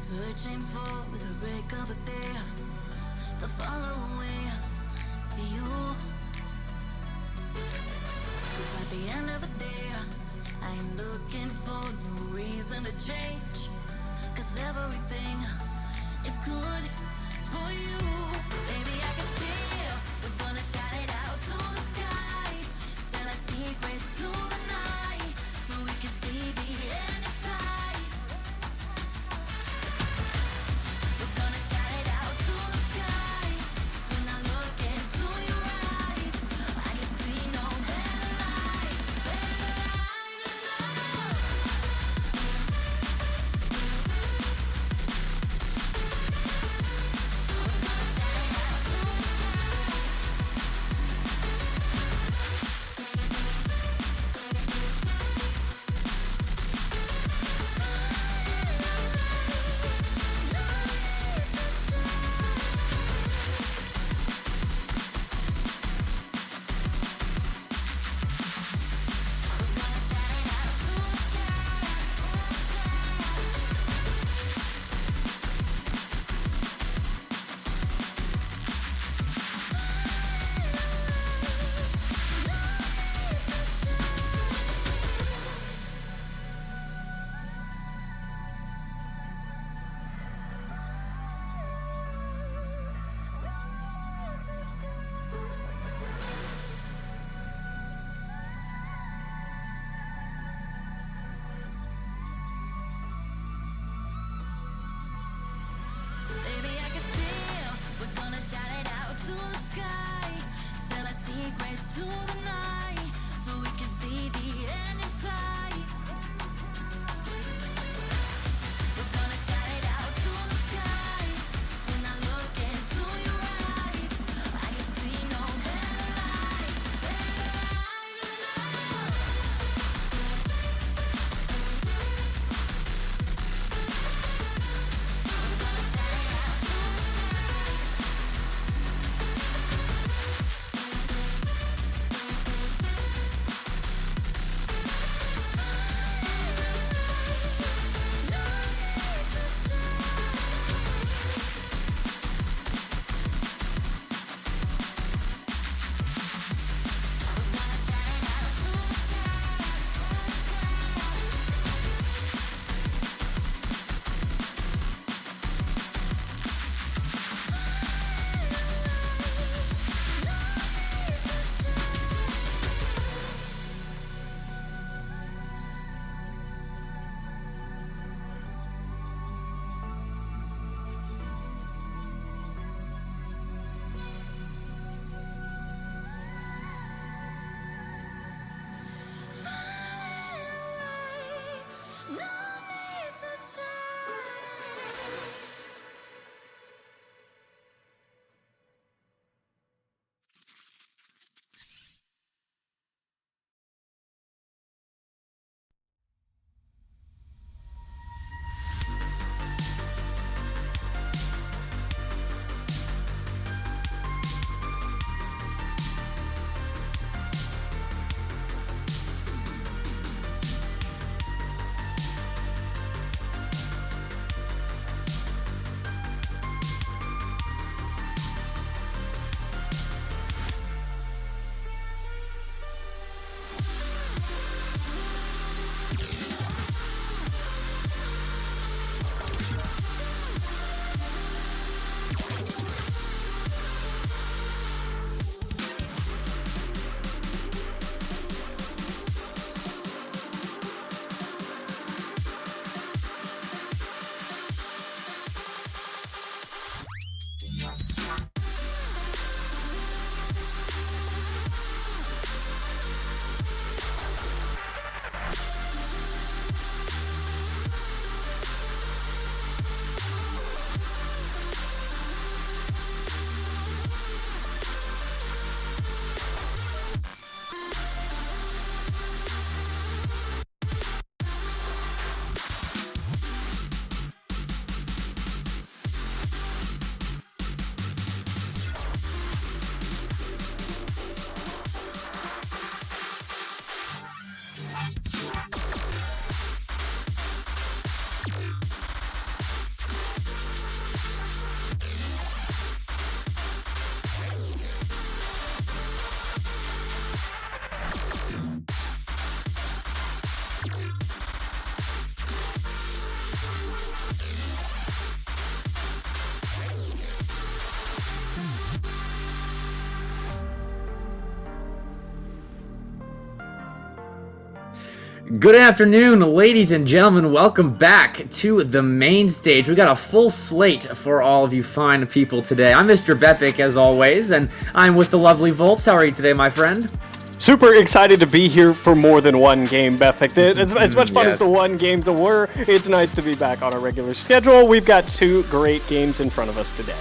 Searching for the break of a day to follow away to you. 'Cause at the end of the day, I ain't looking for no reason to change. 'Cause everything is good for you. Baby, I can see we're gonna shout it out to the sky. Tell our secrets to the night, so we can see the end in sight. We're gonna shout it out to the sky. When I look into your eyes, I can see no better light, better light than love. We're gonna shout it out to the Baby, I can see we're gonna shout it out to the sky. Tell our secrets to the night, so we can see the end in sight. We're gonna shout it out to the sky. When I look into your eyes, I can see no better light, better light than love. We're gonna shout it out to the sky. Good afternoon, ladies and gentlemen. Welcome back to the main stage. We got a full slate for all of you fine people today. I'm Mr. Bepic, as always, and I'm with the lovely Volts. How are you today, my friend? Super excited to be here for more than one game, Bepic. As much fun as the one games were, it's nice to be back on a regular schedule. We've got two great games in front of us today.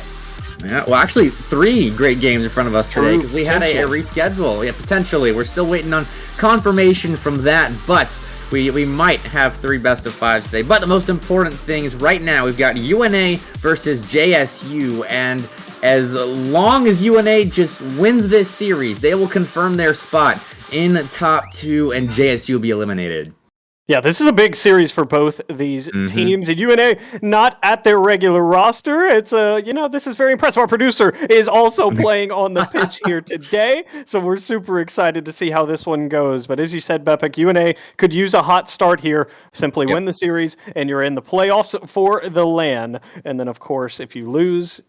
Yeah, well, actually, three great games in front of us today because we had a reschedule. Yeah, potentially. We're still waiting on confirmation from that, but we might have three best of fives today. But the most important thing is right now we've got UNA versus JSU, and as long as UNA just wins this series, they will confirm their spot in the top two, and JSU will be eliminated. Yeah, this is a big series for both these teams, and UNA not at their regular roster. It's this is very impressive. Our producer is also playing on the pitch here today, so we're super excited to see how this one goes. But as you said, Bepic, UNA could use a hot start here. Simply win the series, and you're in the playoffs for the LAN. And then, of course, if you lose,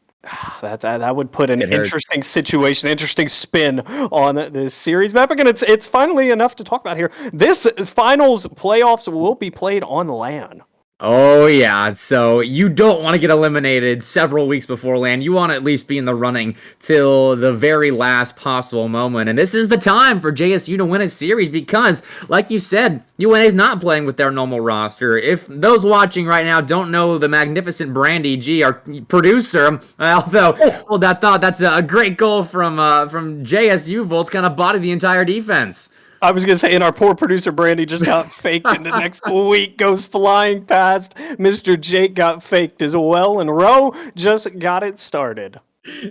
that would put an interesting situation, interesting spin on this series, Bepic, and it's finally enough to talk about here. This finals playoffs will be played on LAN. Oh, yeah, so you don't want to get eliminated several weeks before LAN. You want to at least be in the running till the very last possible moment. And this is the time for JSU to win a series because, like you said, UNA is not playing with their normal roster. If those watching right now don't know the magnificent Brandy G, our producer, although hold that thought, that's a great goal from JSU. Volts kind of bodied the entire defense. I was going to say, and our poor producer, Brandy, just got faked, and the next week goes flying past. Mr. Jake got faked as well, and Rowe just got it started.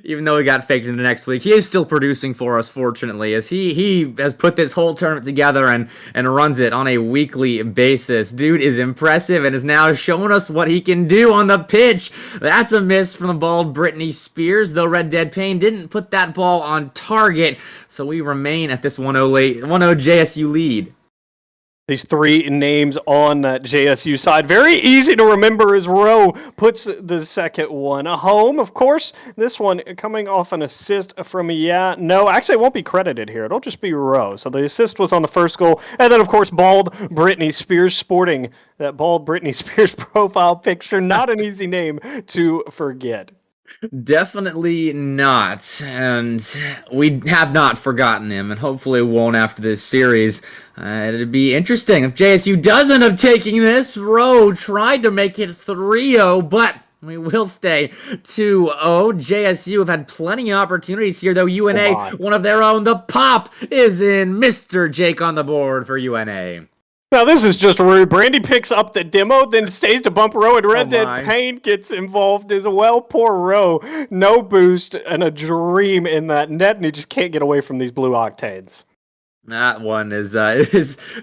Even though he got faked into next week, he is still producing for us, fortunately, as he has put this whole tournament together and runs it on a weekly basis. Dude is impressive and is now showing us what he can do on the pitch. That's a miss from the bald Britney Spears, though Red Dead Payne didn't put that ball on target, so we remain at this 1-0 JSU lead. These three names on that JSU side, very easy to remember as Rowe puts the second one home. Of course, this one coming off an assist from actually it won't be credited here. It'll just be Rowe. So the assist was on the first goal. And then, of course, bald Britney Spears sporting that bald Britney Spears profile picture. Not an easy name to forget. Definitely not, and we have not forgotten him, and hopefully won't after this series. It'd be interesting if JSU does end up taking this. Rowe tried to make it 3-0, but we will stay 2-0. JSU have had plenty of opportunities here, though UNA, one of their own. The pop is in. Mr. Jake on the board for UNA. Now, this is just rude. Brandy picks up the demo, then stays to bump Rowe, and Red Dead Payne gets involved as well. Poor Rowe. No boost and a dream in that net, and he just can't get away from these blue octanes. That one is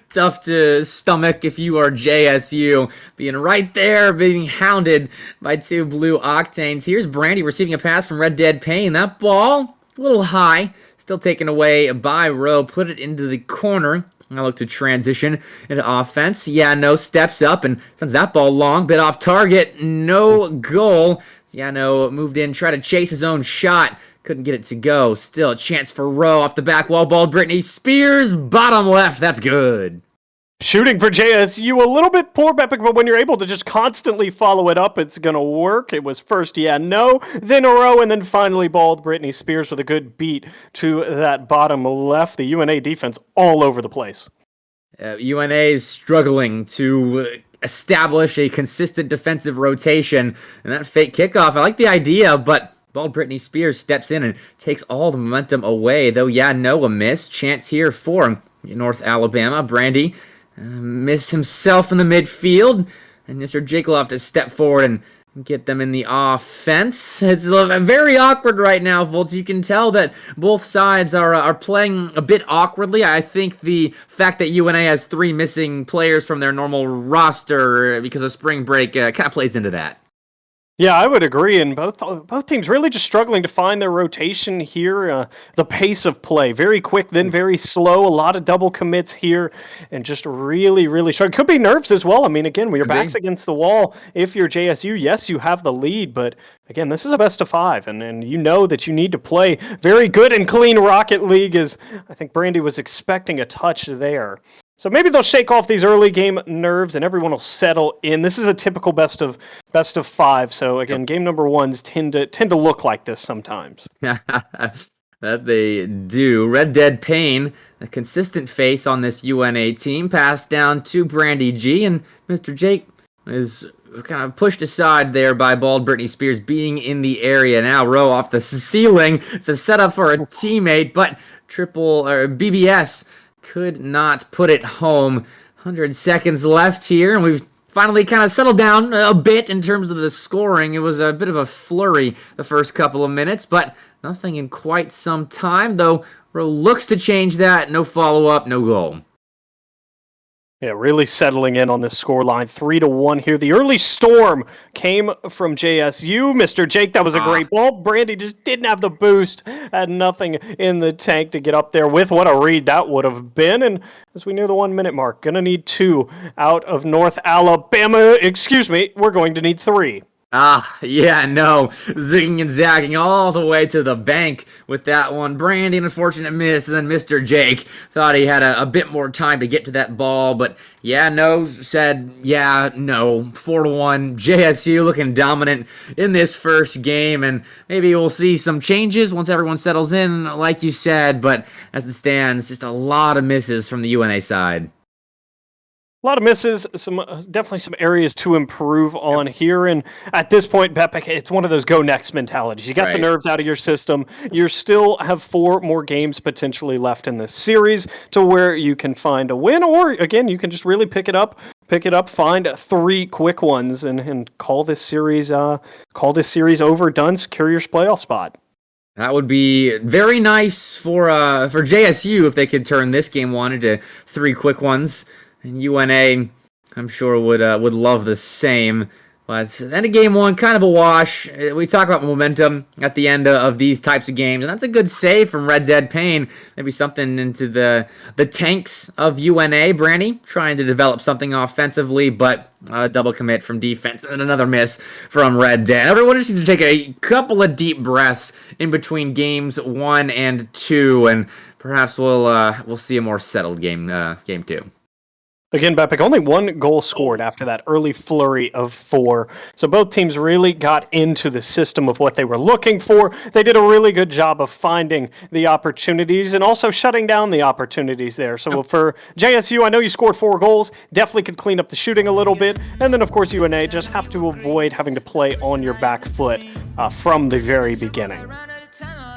tough to stomach if you are JSU. Being right there, being hounded by two blue octanes. Here's Brandy receiving a pass from Red Dead Payne. That ball, a little high, still taken away by Rowe. Put it into the corner. I look to transition into offense. No, steps up and sends that ball long, bit off target, no goal. No, moved in, tried to chase his own shot. Couldn't get it to go. Still a chance for Rowe off the back wall ball. Britney Spears, bottom left. That's good. Shooting for JSU, a little bit poor, Bepic, but when you're able to just constantly follow it up, it's going to work. It was first, no, then a Rowe, and then finally balled Britney Spears with a good beat to that bottom left. The UNA defense all over the place. UNA is struggling to establish a consistent defensive rotation, and that fake kickoff, I like the idea, but bald Britney Spears steps in and takes all the momentum away, though, no, a miss. Chance here for North Alabama. Brandy miss himself in the midfield, and Mr. Jake will have to step forward and get them in the offense. It's very awkward right now, Volts. You can tell that both sides are playing a bit awkwardly. I think the fact that UNA has three missing players from their normal roster because of spring break kind of plays into that. Yeah, I would agree, and both teams really just struggling to find their rotation here. The pace of play, very quick, then very slow, a lot of double commits here, and just really, really struggling. Could be nerves as well. I mean, again, when your back's against the wall, if you're JSU, yes, you have the lead, but again, this is a best of five, and you know that you need to play very good and clean Rocket League, as I think Brandy was expecting a touch there. So maybe they'll shake off these early game nerves and everyone will settle in. This is a typical best of 5. So again, game number ones tend to look like this sometimes. That they do. Red Dead Pain, a consistent face on this UNA team, passed down to Brandy G, and Mr. Jake is kind of pushed aside there by Bald Britney Spears being in the area. Now Rowe off the ceiling. It's a setup for a teammate, but BBS could not put it home. 100 seconds left here, and we've finally kind of settled down a bit in terms of the scoring. It was a bit of a flurry the first couple of minutes, but nothing in quite some time, though Rowe looks to change that. No follow-up, no goal. Yeah, really settling in on this scoreline. 3-1 here. The early storm came from JSU. Mr. Jake, that was a great ball. Brandy just didn't have the boost. Had nothing in the tank to get up there with. What a read that would have been. And as we near the 1 minute mark, gonna need 2 out of North Alabama. Excuse me, we're going to need 3. Yeah, no. Zigging and zagging all the way to the bank with that one. Brandy, an unfortunate miss, and then Mr. Jake thought he had a bit more time to get to that ball, but yeah, no, said, yeah, no. 4-1. JSU looking dominant in this first game, and maybe we'll see some changes once everyone settles in, like you said, but as it stands, just a lot of misses from the UNA side. A lot of misses, definitely some areas to improve on here. And at this point, Bepic, it's one of those go next mentalities. You got the nerves out of your system. You still have 4 more games potentially left in this series to where you can find a win, or again, you can just really pick it up, find 3 quick ones, and call this series overdone. Secure your playoff spot. That would be very nice for JSU if they could turn this game 1 into 3 quick ones. And UNA, I'm sure, would love the same. But then of game 1, kind of a wash. We talk about momentum at the end of these types of games, and that's a good save from Red Dead Pain. Maybe something into the tanks of UNA. Brandy trying to develop something offensively, but a double commit from defense and another miss from Red Dead. Everyone just needs to take a couple of deep breaths in between games 1 and 2, and perhaps we'll see a more settled game 2. Again, Bepic, only 1 goal scored after that early flurry of 4. So both teams really got into the system of what they were looking for. They did a really good job of finding the opportunities and also shutting down the opportunities there. So for JSU, I know you scored 4 goals. Definitely could clean up the shooting a little bit. And then, of course, UNA just have to avoid having to play on your back foot from the very beginning.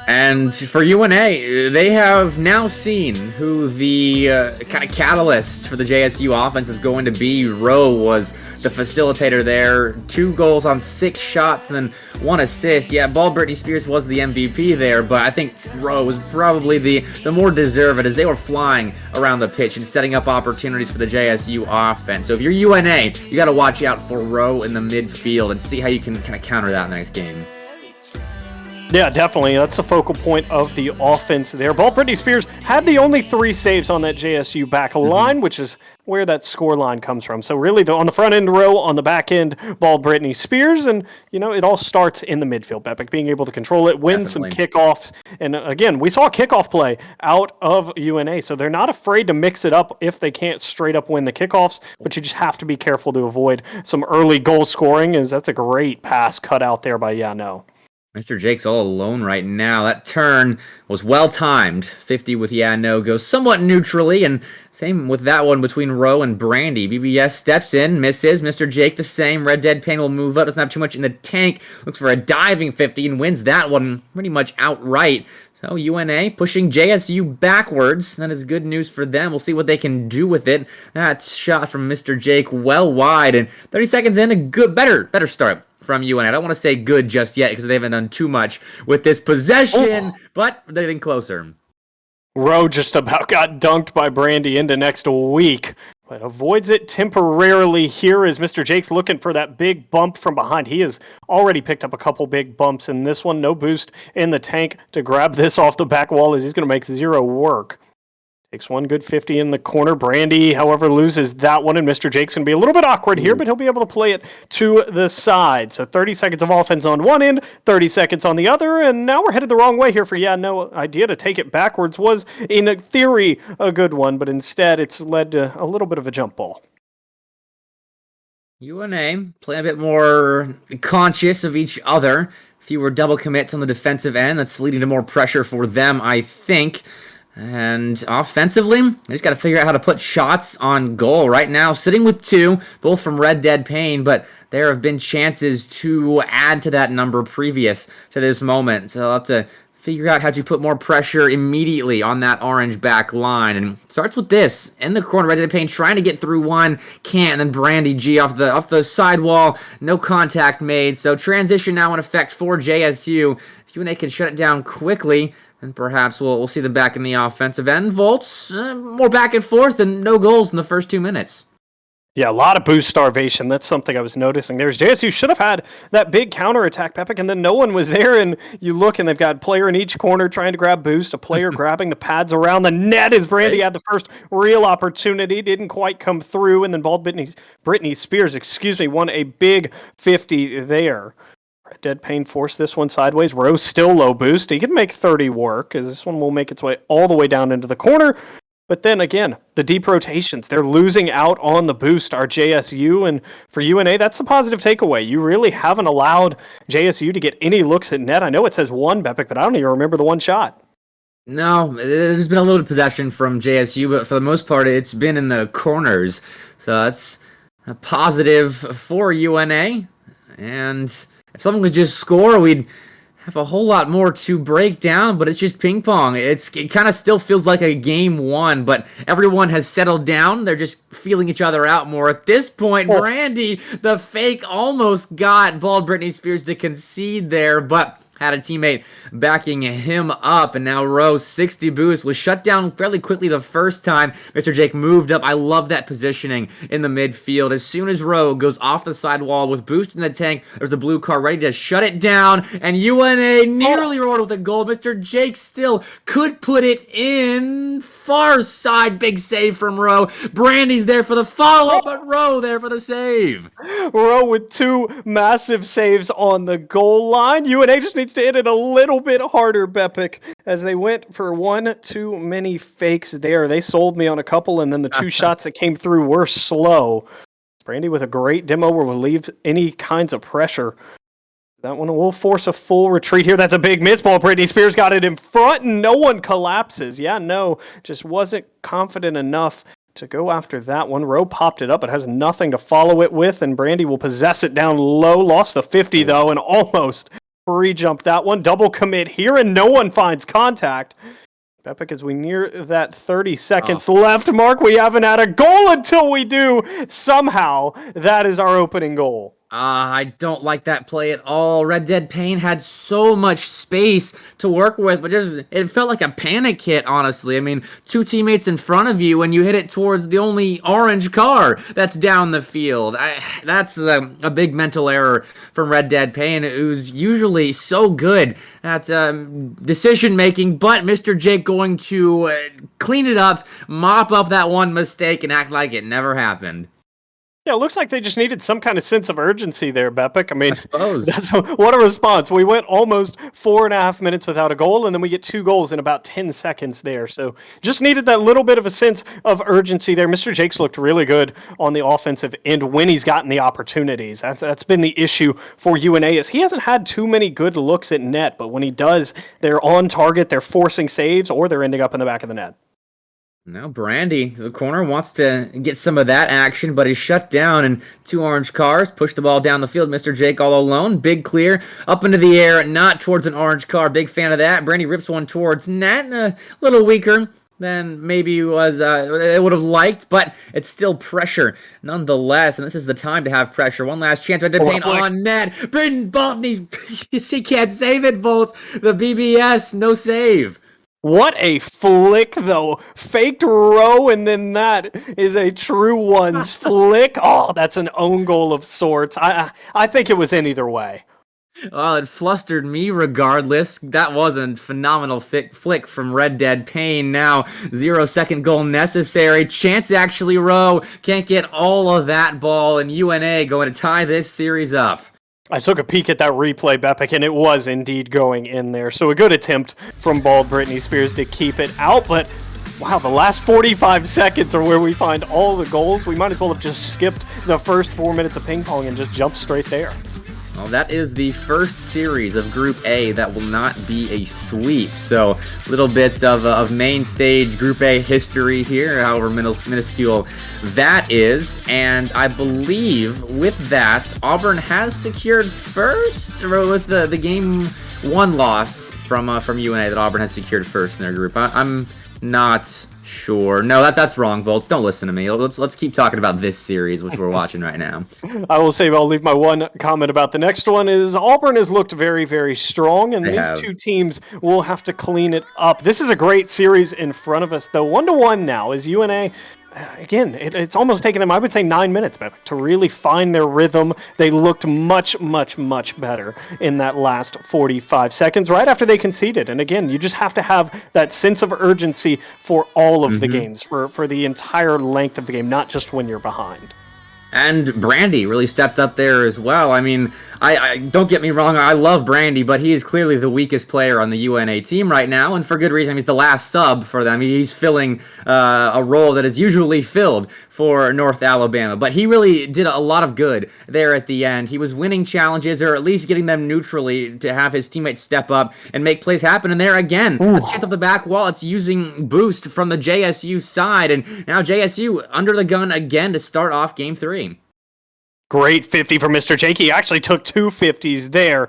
And for UNA, they have now seen who the kind of catalyst for the JSU offense is going to be. Rowe was the facilitator there. 2 goals on 6 shots and then 1 assist. Yeah, Bald Britney Spears was the MVP there, but I think Rowe was probably the more deserved as they were flying around the pitch and setting up opportunities for the JSU offense. So if you're UNA, you got to watch out for Rowe in the midfield and see how you can kind of counter that in the next game. Yeah, definitely. That's the focal point of the offense there. Bald Britney Spears had the only 3 saves on that JSU back line, which is where that score line comes from. So really, on the front end, Rowe, on the back end, Bald Britney Spears, and it all starts in the midfield. Bepic being able to control it, win some kickoffs, and again, we saw a kickoff play out of UNA, so they're not afraid to mix it up if they can't straight up win the kickoffs, but you just have to be careful to avoid some early goal scoring, as that's a great pass cut out there by Yano. Mr. Jake's all alone right now. That turn was well-timed. 50 with Yano goes somewhat neutrally, and same with that one between Rowe and Brandy. BBS steps in, misses. Mr. Jake the same. Red Dead Pain will move up, doesn't have too much in the tank. Looks for a diving 50 and wins that one pretty much outright. So UNA pushing JSU backwards. That is good news for them. We'll see what they can do with it. That shot from Mr. Jake well wide, and 30 seconds in, a good, better start from UNA. I don't want to say good just yet because they haven't done too much with this possession, but they're getting closer. Rowe just about got dunked by Brandy into next week, but avoids it temporarily here as Mr. Jake's looking for that big bump from behind. He has already picked up a couple big bumps in this one. No boost in the tank to grab this off the back wall as he's going to make 0 work. Takes one good 50 in the corner. Brandy, however, loses that one, and Mr. Jake's going to be a little bit awkward here, but he'll be able to play it to the side. So 30 seconds of offense on one end, 30 seconds on the other, and now we're headed the wrong way here for, no idea to take it backwards was, in theory, a good one, but instead it's led to a little bit of a jump ball. UNA playing a bit more conscious of each other. Fewer double commits on the defensive end. That's leading to more pressure for them, I think. And offensively, they just got to figure out how to put shots on goal. Right now, sitting with 2, both from Red Dead Pain, but there have been chances to add to that number previous to this moment. So I'll have to figure out how to put more pressure immediately on that orange back line. And starts with this. In the corner, Red Dead Pain trying to get through one. Can't. And then Brandy G off the sidewall. No contact made. So transition now in effect for JSU. If UNA can shut it down quickly, and perhaps we'll see them back in the offensive end. Volts, more back and forth, and no goals in the first 2 minutes. Yeah, a lot of boost starvation. That's something I was noticing. There's JSU should have had that big counterattack, Pepic, and then no one was there. And you look, and they've got a player in each corner trying to grab boost, a player grabbing the pads around the net as Brandy had the first real opportunity, didn't quite come through, and then Britney Spears, won a big 50 there. Red Dead Pain forced this one sideways. Rose still low boost. He can make 30 work, as this one will make its way all the way down into the corner. But then again, the deep rotations, they're losing out on the boost, our JSU. And for UNA, that's the positive takeaway. You really haven't allowed JSU to get any looks at net. I know it says 1, Bepic, but I don't even remember the one shot. No, there's been a little possession from JSU, but for the most part, it's been in the corners. So that's a positive for UNA. And if someone could just score, we'd have a whole lot more to break down, but it's just ping pong. It kind of still feels like a game 1, but everyone has settled down. They're just feeling each other out more. At this point, Brandy, the fake, almost got Bald Britney Spears to concede there, but had a teammate backing him up, and now Rose 60 boost was shut down fairly quickly the first time Mr. Jake moved up. I love that positioning in the midfield. As soon as Rose goes off the sidewall with boost in the tank, there's a blue car ready to shut it down, and UNA nearly rolled with a goal. Mr. Jake still could put it in. Far side, big save from Rowe. Brandy's there for the follow-up, but Rowe there for the save. Rowe with 2 massive saves on the goal line. UNA just needs to hit it a little bit harder, Bepic, as they went for 1 too many fakes there. They sold me on a couple, and then the 2 shots that came through were slow. Brandy with a great demo where we'll leave any kinds of pressure. That one will force a full retreat here. That's a big miss ball. Britney Spears got it in front, and no one collapses. Just wasn't confident enough to go after that one. Rowe popped it up, but has nothing to follow it with, and Brandy will possess it down low. Lost the 50, though, and almost free jump that one. Double commit here, and no one finds contact. Bepic, as we near that 30 seconds left mark, we haven't had a goal until we do. Somehow, that is our opening goal. I don't like that play at all. Red Dead Pain had so much space to work with, but it felt like a panic hit, honestly. I mean, 2 teammates in front of you, and you hit it towards the only orange car that's down the field. That's a big mental error from Red Dead Pain, who's usually so good at decision-making, but Mr. Jake going to clean it up, mop up that one mistake, and act like it never happened. Yeah, it looks like they just needed some kind of sense of urgency there, Bepic. I mean, I suppose. What a response. We went almost 4.5 minutes without a goal, and then we get 2 goals in about 10 seconds there. So just needed that little bit of a sense of urgency there. Mr. Jakes looked really good on the offensive end when he's gotten the opportunities. That's been the issue for UNA, is he hasn't had too many good looks at net, but when he does, they're on target, they're forcing saves, or they're ending up in the back of the net. Now Brandy, the corner, wants to get some of that action, but is shut down, and 2 orange cars push the ball down the field. Mr. Jake all alone. Big clear, up into the air, not towards an orange car. Big fan of that. Brandy rips one towards net, a little weaker than maybe it would have liked, but it's still pressure nonetheless, and this is the time to have pressure. One last chance. Red Dead Pain on net. Britton Bolton, he can't save it, Bolts. The BBS, no save. What a flick, though. Faked Rowe, and then that is a true one's flick. Oh, that's an own goal of sorts. I think it was in either way. Well, it flustered me regardless. That was a phenomenal flick from Red Dead Pain. Now, 0-second goal necessary. Chance actually row. Can't get all of that ball, and UNA going to tie this series up. I took a peek at that replay, Bepic, and it was indeed going in there. So a good attempt from Bald Britney Spears to keep it out, but wow, the last 45 seconds are where we find all the goals. We might as well have just skipped the first 4 minutes of ping pong and just jumped straight there. Well, that is the first series of Group A that will not be a sweep. So, a little bit of main stage Group A history here, however minuscule that is. And I believe with that, Auburn has secured first, or with the game one loss from UNA, that Auburn has secured first in their group. I'm not sure. No, that's wrong, Volts. Don't listen to me. Let's keep talking about this series, which we're watching right now. I will say, I'll leave my one comment about the next one is Auburn has looked very, very strong, and these two teams will have to clean it up. This is a great series in front of us, though. 1-1 now is UNA. Again, it's almost taken them, I would say, 9 minutes to really find their rhythm. They looked much, much, much better in that last 45 seconds right after they conceded. And again, you just have to have that sense of urgency for all of the games, for the entire length of the game, not just when you're behind. And Brandy really stepped up there as well. I mean, I don't get me wrong, I love Brandy, but he is clearly the weakest player on the UNA team right now, and for good reason. I mean, he's the last sub for them. He's filling a role that is usually filled for North Alabama, but he really did a lot of good there at the end. He was winning challenges, or at least getting them neutrally to have his teammates step up and make plays happen, and there again, a chance off the back wall. It's using boost from the JSU side, and now JSU under the gun again to start off Game 3. Great 50 from Mr. Jake. He actually took 2 50s there.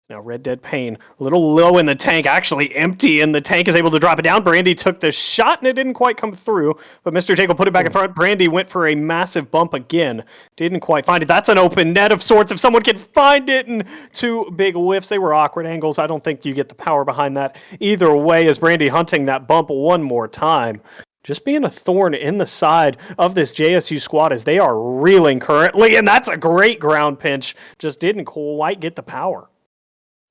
Now Red Dead Pain, a little low in the tank, actually empty, and the tank is able to drop it down. Brandy took the shot, and it didn't quite come through, but Mr. Jake will put it back in front. Brandy went for a massive bump again. Didn't quite find it. That's an open net of sorts. If someone can find it, and 2 big whiffs. They were awkward angles. I don't think you get the power behind that either way, as Brandy hunting that bump one more time. Just being a thorn in the side of this JSU squad as they are reeling currently, and that's a great ground pinch. Just didn't quite get the power.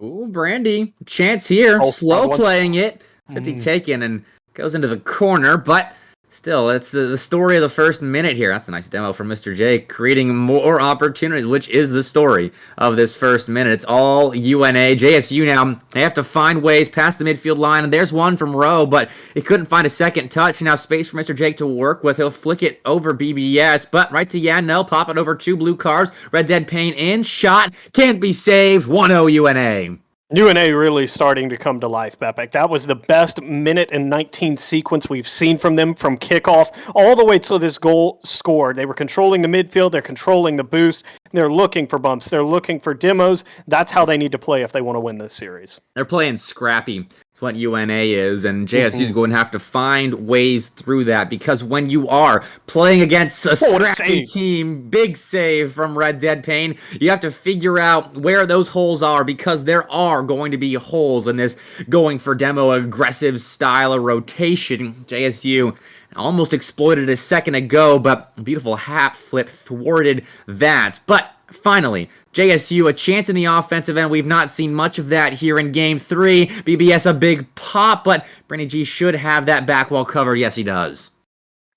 Ooh, Brandy, chance here. Slow playing it. 50 taken and goes into the corner, but still, it's the story of the first minute here. That's a nice demo from Mr. J, creating more opportunities, which is the story of this first minute. It's all UNA. JSU now, they have to find ways past the midfield line, and there's one from Rowe, but he couldn't find a second touch. Now space for Mr. Jake to work with. He'll flick it over BBS, but right to Yanel, pop it over 2 blue cars. Red Dead Pain in, shot, can't be saved. 1-0 UNA. UNA really starting to come to life, Bepic. That was the best minute and 19 sequence we've seen from them from kickoff all the way till this goal scored. They were controlling the midfield. They're controlling the boost. They're looking for bumps. They're looking for demos. That's how they need to play if they want to win this series. They're playing scrappy. It's what UNA is, and JSU is going to have to find ways through that, because when you are playing against a scrappy team, big save from Red Dead Pain, you have to figure out where those holes are, because there are going to be holes in this going for demo aggressive style of rotation. JSU almost exploited a second ago, but a beautiful half flip thwarted that. But finally, JSU, a chance in the offensive end. We've not seen much of that here in Game 3. BBS a big pop, but Brandy G should have that back wall covered. Yes, he does.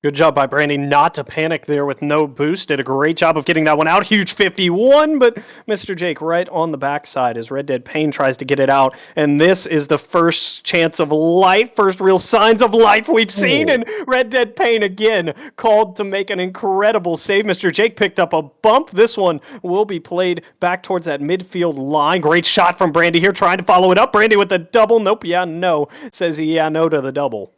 Good job by Brandy not to panic there with no boost. Did a great job of getting that one out. Huge 51, but Mr. Jake right on the backside as Red Dead Pain tries to get it out. And this is the first chance of life, first real signs of life we've seen. And Red Dead Pain again called to make an incredible save. Mr. Jake picked up a bump. This one will be played back towards that midfield line. Great shot from Brandy here, trying to follow it up. Brandy with the double. Nope, yeah, no. Says yeah, no to the double.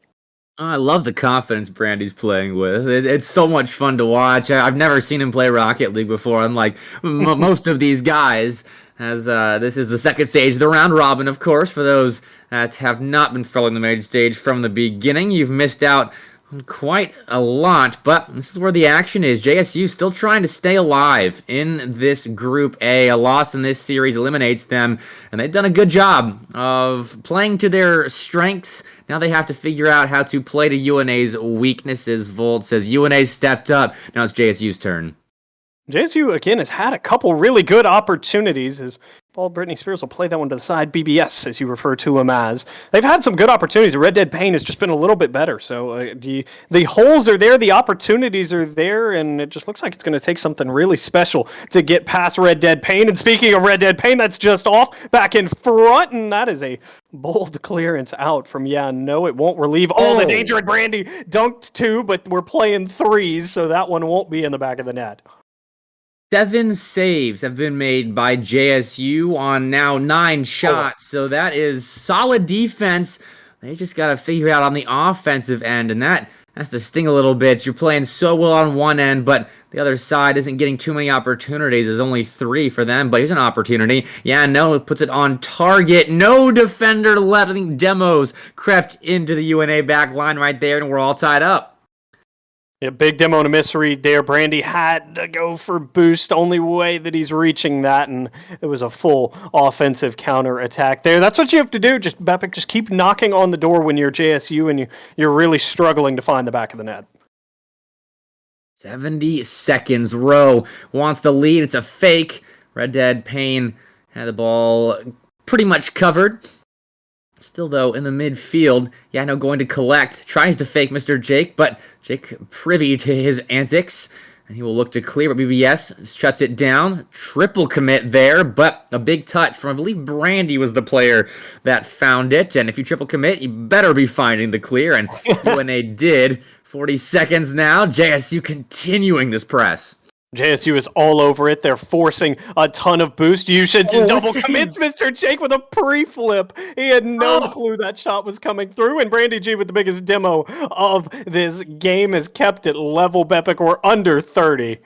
I love the confidence Brandy's playing with. It's so much fun to watch. I've never seen him play Rocket League before, unlike most of these guys, as this is the second stage, the round robin, of course. For those that have not been following the main stage from the beginning, you've missed out on quite a lot, but this is where the action is. JSU still trying to stay alive in this Group A. A loss in this series eliminates them, and they've done a good job of playing to their strengths. Now they have to figure out how to play to UNA's weaknesses. Volt says UNA's stepped up. Now it's JSU's turn. JSU, again, has had a couple really good opportunities as Ball Britney Spears will play that one to the side. BBS, as you refer to him as. They've had some good opportunities. Red Dead Pain has just been a little bit better. So the holes are there, the opportunities are there, and it just looks like it's going to take something really special to get past Red Dead Pain. And speaking of Red Dead Pain, that's just off back in front, and that is a bold clearance out from no, it won't relieve all the danger. And Brandy dunked 2, but we're playing 3s, so that one won't be in the back of the net. 7 saves have been made by JSU on now 9 shots, so that is solid defense. They just got to figure out on the offensive end, and that has to sting a little bit. You're playing so well on one end, but the other side isn't getting too many opportunities. There's only 3 for them, but here's an opportunity. No, it puts it on target. No defender left. I think Demos crept into the UNA back line right there, and we're all tied up. Yeah, big demo and a misread there. Brandy had to go for boost. Only way that he's reaching that, and it was a full offensive counter attack there. That's what you have to do. Just Bepic, just keep knocking on the door when you're JSU and you're really struggling to find the back of the net. 70 seconds. Rowe wants the lead. It's a fake. Red Dead Pain had the ball pretty much covered. Still, though, in the midfield, going to collect. Tries to fake Mr. Jake, but Jake privy to his antics, and he will look to clear, but BBS shuts it down. Triple commit there, but a big touch from, I believe, Brandy was the player that found it, and if you triple commit, you better be finding the clear, and UNA did. 40 seconds now. JSU continuing this press. JSU is all over it. They're forcing a ton of boost usage and double commits. Mr. Jake with a pre-flip. He had no clue that shot was coming through. And Brandy G with the biggest demo of this game has kept it level. Bepic, we're under 30.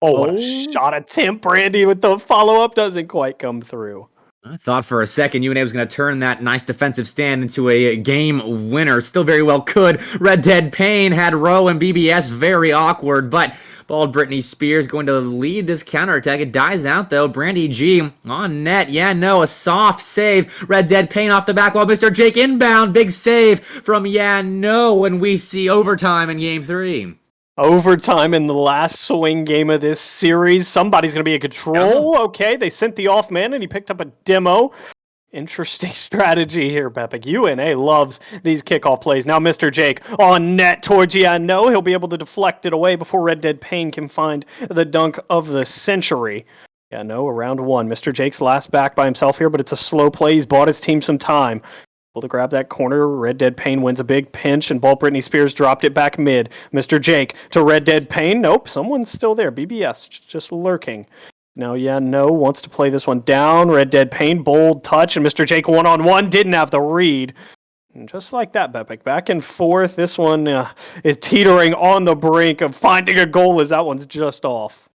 What a shot attempt. Brandy with the follow-up doesn't quite come through. I thought for a second UNA was going to turn that nice defensive stand into a game winner. Still very well could. Red Dead Pain had Rowe and BBS very awkward, but Bald Britney Spears going to lead this counterattack. It dies out, though. Brandy G on net. A soft save. Red Dead Pain off the back wall. Mr. Jake inbound. Big save from when we see overtime in Game 3. Overtime in the last swing game of this series. Somebody's going to be in control. Okay, they sent the off man, and he picked up a demo. Interesting strategy here, Bepic. UNA loves these kickoff plays. Now Mr. Jake on net towards He'll be able to deflect it away before Red Dead Pain can find the dunk of the century. Around 1. Mr. Jake's last back by himself here, but it's a slow play. He's bought his team some time. To grab that corner, Red Dead Pain wins a big pinch, and Ball Britney Spears dropped it back mid. Mr. Jake to Red Dead Pain. Nope, someone's still there. BBS just lurking. Now, wants to play this one down. Red Dead Pain, bold touch, and Mr. Jake one-on-one didn't have the read. And just like that, Bepic, back and forth. This one is teetering on the brink of finding a goal as that one's just off.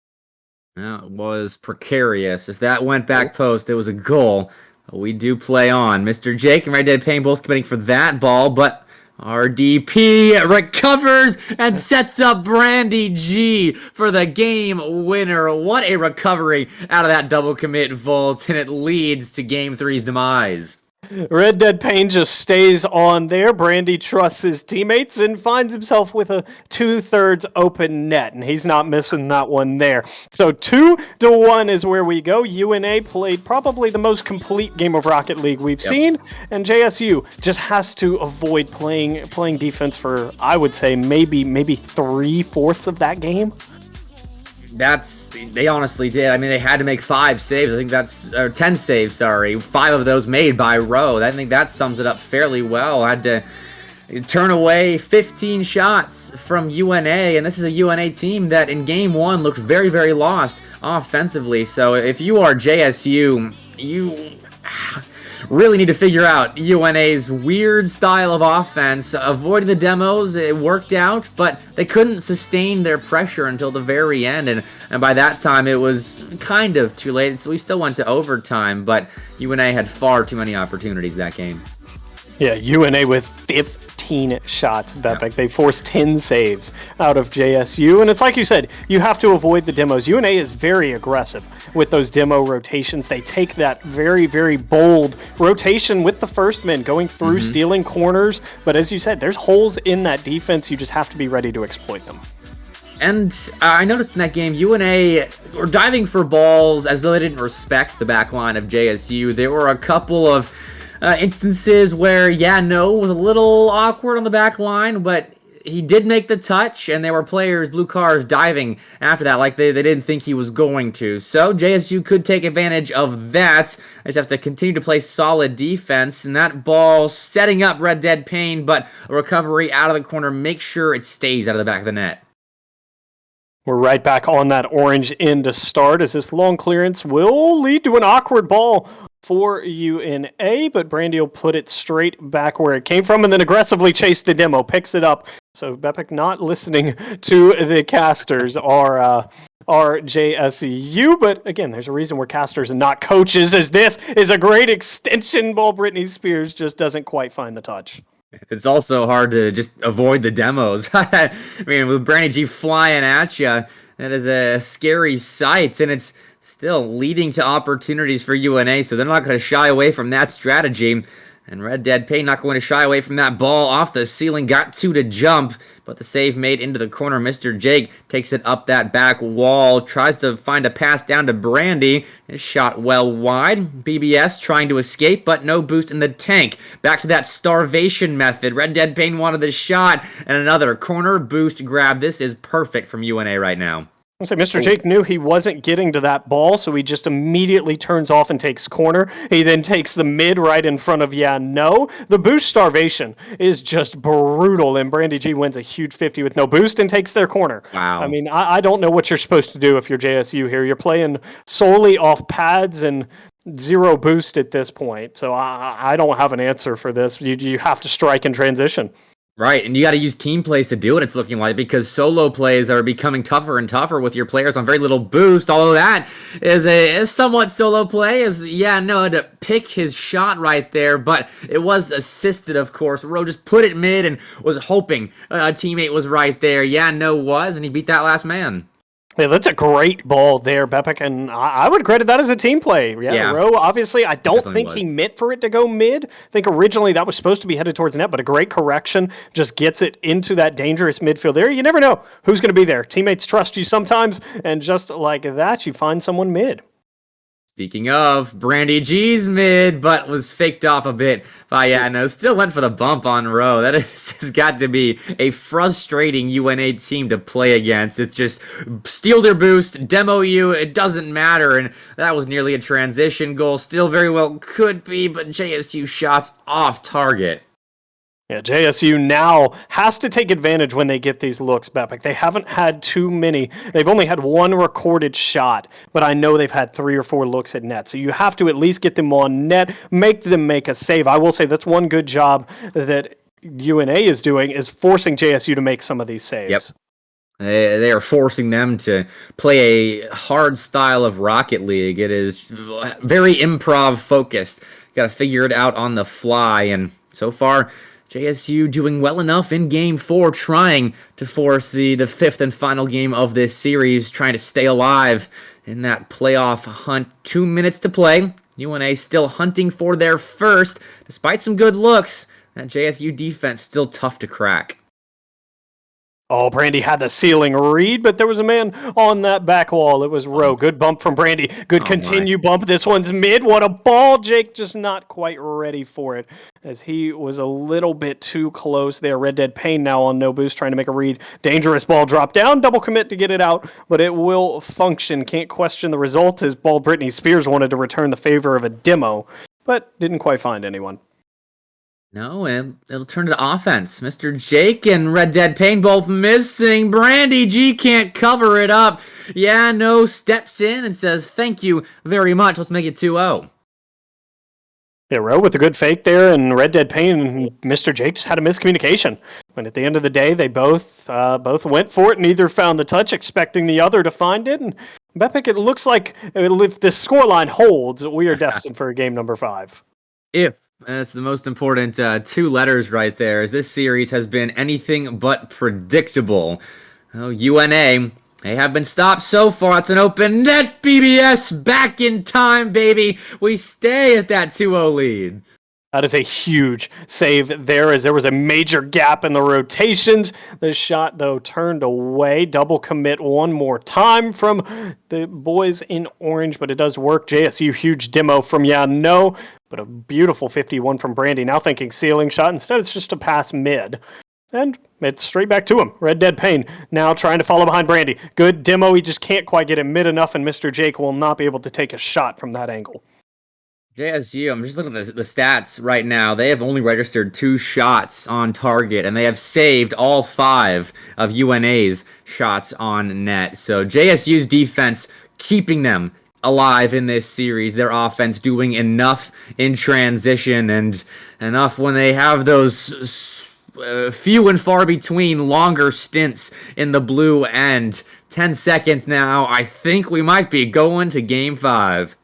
It was precarious. If that went back post, it was a goal. We do play on. Mr. Jake and Red Dead Pain both committing for that ball, but RDP recovers and sets up Brandy G for the game winner. What a recovery out of that double commit vault, and it leads to Game 3's demise. Red Dead Pain just stays on there. Brandy trusts his teammates and finds himself with a 2/3 open net, and he's not missing that one there. So 2-1 is where we go. UNA played probably the most complete game of Rocket League we've seen, and JSU just has to avoid playing defense for, I would say, maybe 3/4 of that game. They honestly did. I mean, they had to make 5 saves. I think that's 10 saves. Sorry, 5 of those made by Rowe. I think that sums it up fairly well. Had to turn away 15 shots from UNA, and this is a UNA team that in Game 1 looked very, very lost offensively. So if you are JSU, you really need to figure out UNA's weird style of offense. Avoiding the demos, it worked out, but they couldn't sustain their pressure until the very end, and by that time it was kind of too late, so we still went to overtime, but UNA had far too many opportunities that game. Yeah, UNA with 15 shots, Bepic. They forced 10 saves out of JSU. And it's like you said, you have to avoid the demos. UNA is very aggressive with those demo rotations. They take that very, very bold rotation with the first men, going through, stealing corners. But as you said, there's holes in that defense. You just have to be ready to exploit them. And I noticed in that game, UNA were diving for balls as though they didn't respect the back line of JSU. There were a couple of instances where, was a little awkward on the back line, but he did make the touch, and there were players, blue cars, diving after that like they didn't think he was going to. So JSU could take advantage of that. I just have to continue to play solid defense, and that ball setting up Red Dead Payne, but a recovery out of the corner. Make sure it stays out of the back of the net. We're right back on that orange end to start as this long clearance will lead to an awkward ball for UNA, but Brandy will put it straight back where it came from and then aggressively chase the demo, picks it up. So Bepic not listening to the casters are JSU, but again, there's a reason we're casters and not coaches, as this is a great extension ball. Britney Spears just doesn't quite find the touch. It's also hard to just avoid the demos. I mean, with Brandy G flying at you, that is a scary sight, and it's still leading to opportunities for UNA, so they're not going to shy away from that strategy. And Red Dead Payne not going to shy away from that ball off the ceiling. Got two to jump, but the save made into the corner. Mr. Jake takes it up that back wall. Tries to find a pass down to Brandy. His shot well wide. BBS trying to escape, but no boost in the tank. Back to that starvation method. Red Dead Payne wanted the shot, and another corner boost grab. This is perfect from UNA right now. I'll say Mr. Jake knew he wasn't getting to that ball, so he just immediately turns off and takes corner. He then takes the mid right in front of The boost starvation is just brutal, and Brandy G wins a huge 50 with no boost and takes their corner. Wow. I mean, I don't know what you're supposed to do if you're JSU here. You're playing solely off pads and zero boost at this point, so I don't have an answer for this. You have to strike in transition. Right, and you got to use team plays to do it, it's looking like, because solo plays are becoming tougher and tougher with your players on very little boost, although that is a somewhat solo play, to pick his shot right there, but it was assisted, of course. Rowe just put it mid and was hoping a teammate was right there. Was, and he beat that last man. Yeah, that's a great ball there, Bepic, and I would credit that as a team play. Rowe, obviously, I don't think he meant for it to go mid. I think originally that was supposed to be headed towards the net, but a great correction just gets it into that dangerous midfield there. You never know who's going to be there. Teammates trust you sometimes, and just like that, you find someone mid. Speaking of, Brandy G's mid, but was faked off a bit by still went for the bump on Rowe. That has got to be a frustrating UNA team to play against. It's just steal their boost, demo you, it doesn't matter, and that was nearly a transition goal. Still very well could be, but JSU shots off target. Yeah, JSU now has to take advantage when they get these looks, Bepic. They haven't had too many. They've only had one recorded shot, but I know they've had 3 or 4 looks at net. So you have to at least get them on net, make them make a save. I will say that's one good job that UNA is doing, is forcing JSU to make some of these saves. Yep. They are forcing them to play a hard style of Rocket League. It is very improv focused. Got to figure it out on the fly, and so far JSU doing well enough in Game 4, trying to force the 5th and final game of this series, trying to stay alive in that playoff hunt. 2 minutes to play. UNA still hunting for their first, despite some good looks. That JSU defense still tough to crack. Oh, Brandy had the ceiling read, but there was a man on that back wall. It was Rowe. Good bump from Brandy. Good continue bump. This one's mid. What a ball. Jake just not quite ready for it, as he was a little bit too close there. Red Dead Payne now on no boost, trying to make a read. Dangerous ball drop down. Double commit to get it out, but it will function. Can't question the result, as ball Britney Spears wanted to return the favor of a demo, but didn't quite find anyone. No, and it'll turn to offense. Mr. Jake and Red Dead Payne both missing. Brandy G can't cover it up. Steps in and says, thank you very much. Let's make it 2-0. Yeah, Rowe with a good fake there, and Red Dead Payne and Mr. Jake just had a miscommunication. But at the end of the day, they both went for it. Neither found the touch, expecting the other to find it. And Bepic, it looks like if this scoreline holds, we are destined for game number 5. If. That's the most important 2 letters right there, as this series has been anything but predictable. UNA, they have been stopped so far. It's an open net. BBS back in time, baby. We stay at that 2-0 lead. That is a huge save there, as there was a major gap in the rotations. The shot, though, turned away. Double commit one more time from the boys in orange, but it does work. JSU, huge demo from No, but a beautiful 51 from Brandy. Now thinking ceiling shot. Instead, it's just a pass mid. And it's straight back to him. Red Dead Payne now trying to follow behind Brandy. Good demo. He just can't quite get it mid enough, and Mr. Jake will not be able to take a shot from that angle. JSU, I'm just looking at the stats right now. They have only registered 2 shots on target, and they have saved all 5 of UNA's shots on net. So JSU's defense keeping them alive in this series. Their offense doing enough in transition and enough when they have those few and far between longer stints in the blue end. 10 seconds now. I think we might be going to Game 5.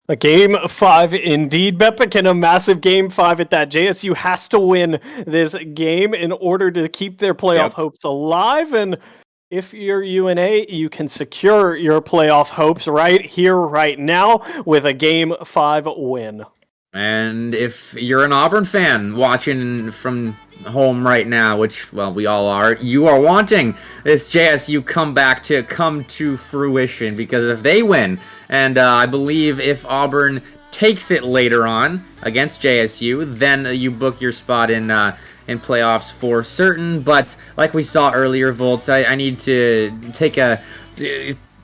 A Game 5 indeed, Bepic, and a massive Game 5 at that. JSU has to win this game in order to keep their playoff hopes alive, and if you're UNA, you can secure your playoff hopes right here, right now, with a Game 5 win. And if you're an Auburn fan watching from home right now, which, well, we all are, you are wanting this JSU comeback to come to fruition, because if they win, and I believe if Auburn takes it later on against JSU, then you book your spot in playoffs for certain. But like we saw earlier, Volts, I need to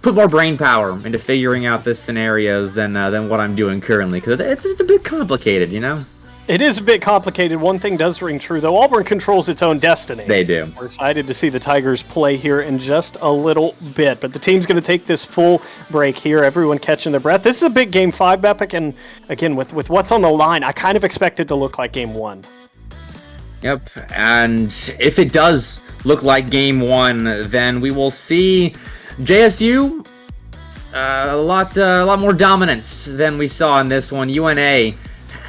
put more brain power into figuring out the scenarios than what I'm doing currently, because it's a bit complicated, you know? It is a bit complicated. One thing does ring true, though. Auburn controls its own destiny. They do. We're excited to see the Tigers play here in just a little bit. But the team's going to take this full break here. Everyone catching their breath. This is a big Game 5, Bepic. And again, with what's on the line, I kind of expect it to look like Game 1. Yep. And if it does look like Game 1, then we will see JSU a lot more dominance than we saw in this one. UNA,